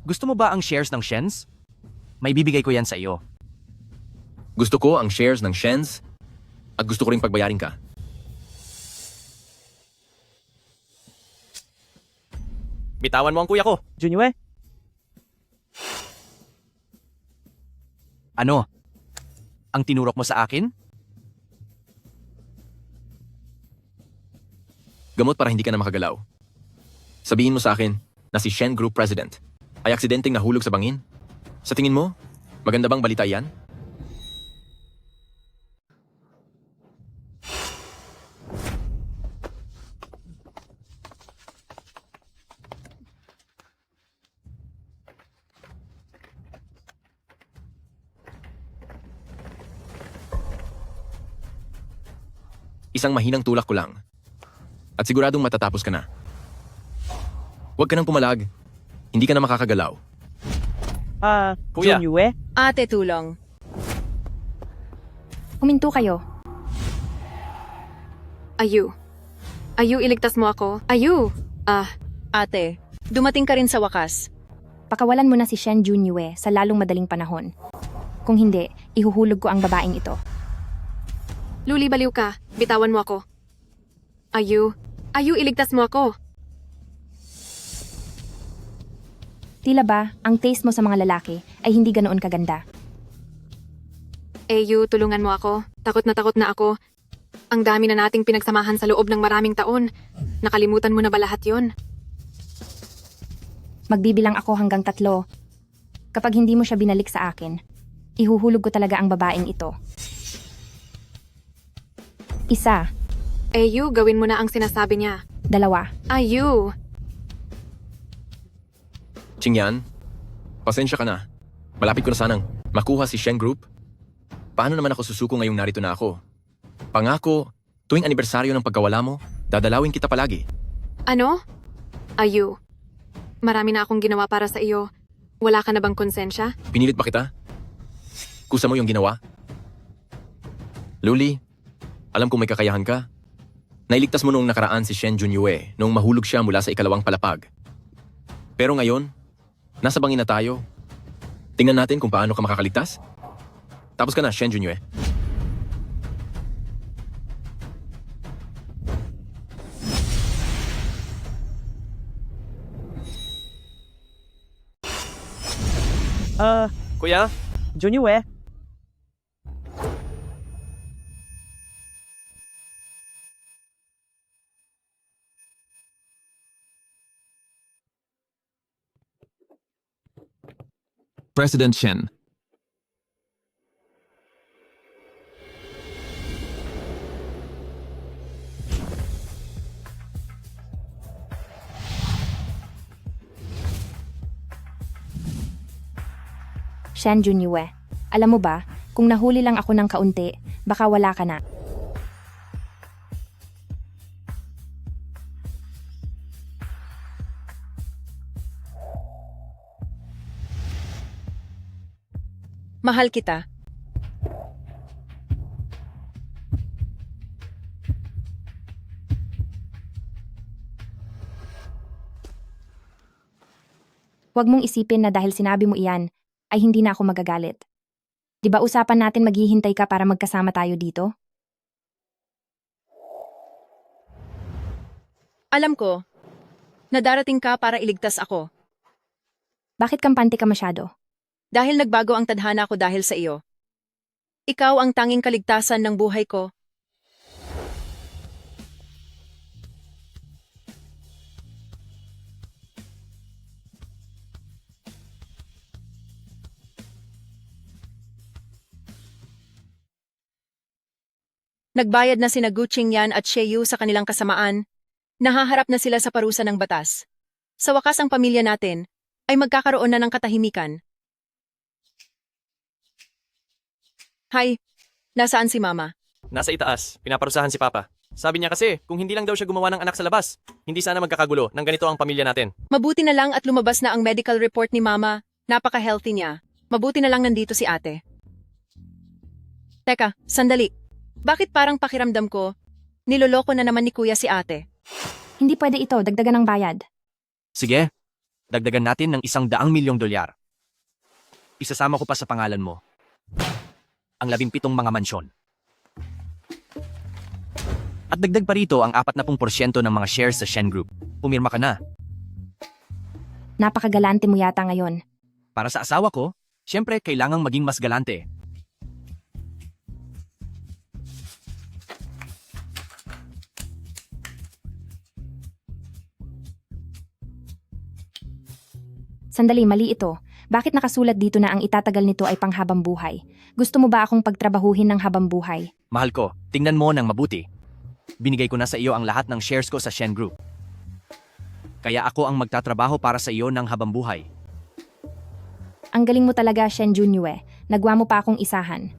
Gusto mo ba ang shares ng Shens? May bibigay ko yan sa iyo. Gusto ko ang shares ng Shens at gusto ko ring pagbayarin ka. Bitawan mo ang kuya ko. Junue, Ano? Ang tinurok mo sa akin? Gamot para hindi ka na makagalaw. Sabihin mo sa akin na si Shen Group President ay aksidenteng nahulog sa bangin. Sa tingin mo, maganda bang balita yan? Isang mahinang tulak ko lang. At siguradong matatapos ka na. Huwag ka nang pumalag. Hindi ka na makakagalaw. Kuya. Junue? Ate, tulong. Huminto kayo. Ayu. Ayu, iligtas mo ako. Ayu! Ate, dumating ka rin sa wakas. Pakawalan mo na si Shen Junue sa lalong madaling panahon. Kung hindi, ihuhulog ko ang babaeng ito. Luli, baliw ka. Bitawan mo ako. Ayu. Ayu, iligtas mo ako. Tila ba, ang taste mo sa mga lalaki ay hindi ganoon kaganda? Ayu, tulungan mo ako. Takot na ako. Ang dami na nating pinagsamahan sa loob ng maraming taon. Nakalimutan mo na ba lahat yon? Magbibilang ako hanggang 3. Kapag hindi mo siya binalik sa akin, ihuhulog ko talaga ang babaeng ito. 1, Ayu, gawin mo na ang sinasabi niya. 2. Ayu! Qingyan, pasensya ka na. Malapit ko na sanang makuha si Shen Group. Paano naman ako susuko ngayong narito na ako? Pangako, tuwing anibersaryo ng pagkawala mo, dadalawin kita palagi. Ano? Ayu. Marami na akong ginawa para sa iyo. Wala ka na bang konsensya? Pinilit ba kita? Kusa mo yung ginawa? Luli, alam kong may kakayahan ka. Nailigtas mo noong nakaraan si Shen Junue noong mahulog siya mula sa ikalawang palapag. Pero ngayon, nasa bangin na tayo. Tingnan natin kung paano ka makakaligtas. Tapos ka na, Shen Junue. Kuya? Junue? President Shen. Shen Junue, alam mo ba, kung nahuli lang ako ng kaunti, baka wala ka na. Mahal kita. Huwag mong isipin na dahil sinabi mo iyan, ay hindi na ako magagalit. Di ba usapan natin maghihintay ka para magkasama tayo dito? Alam ko na darating ka para iligtas ako. Bakit kampante ka masyado? Dahil nagbago ang tadhana ko dahil sa iyo. Ikaw ang tanging kaligtasan ng buhay ko. Nagbayad na sina Gu Qingyan at Xie Yu sa kanilang kasamaan. Nahaharap na sila sa parusa ng batas. Sa wakas ang pamilya natin ay magkakaroon na ng katahimikan. Hay, nasaan si Mama? Nasa itaas. Pinaparusahan si Papa. Sabi niya kasi, kung hindi lang daw siya gumawa ng anak sa labas, hindi sana magkakagulo nang ganito ang pamilya natin. Mabuti na lang at lumabas na ang medical report ni Mama. Napaka-healthy niya. Mabuti na lang nandito si ate. Teka, sandali. Bakit parang pakiramdam ko, niloloko na naman ni Kuya si ate? Hindi pwede ito, dagdagan ng bayad. Sige, dagdagan natin ng $100 milyong. Isasama ko pa sa pangalan mo ang 17 mga mansyon. At dagdag pa rito ang 40% ng mga shares sa Shen Group. Pumirma ka na. Napakagalante mo yata ngayon. Para sa asawa ko, syempre kailangang maging mas galante. Sandali, mali ito. Bakit nakasulat dito na ang itatagal nito ay panghabang buhay? Gusto mo ba akong pagtrabahuhin ng habang buhay? Mahal ko, tingnan mo ng mabuti. Binigay ko na sa iyo ang lahat ng shares ko sa Shen Group. Kaya ako ang magtatrabaho para sa iyo ng habang buhay. Ang galing mo talaga, Shen Junyue. Nagwa mo pa akong isahan.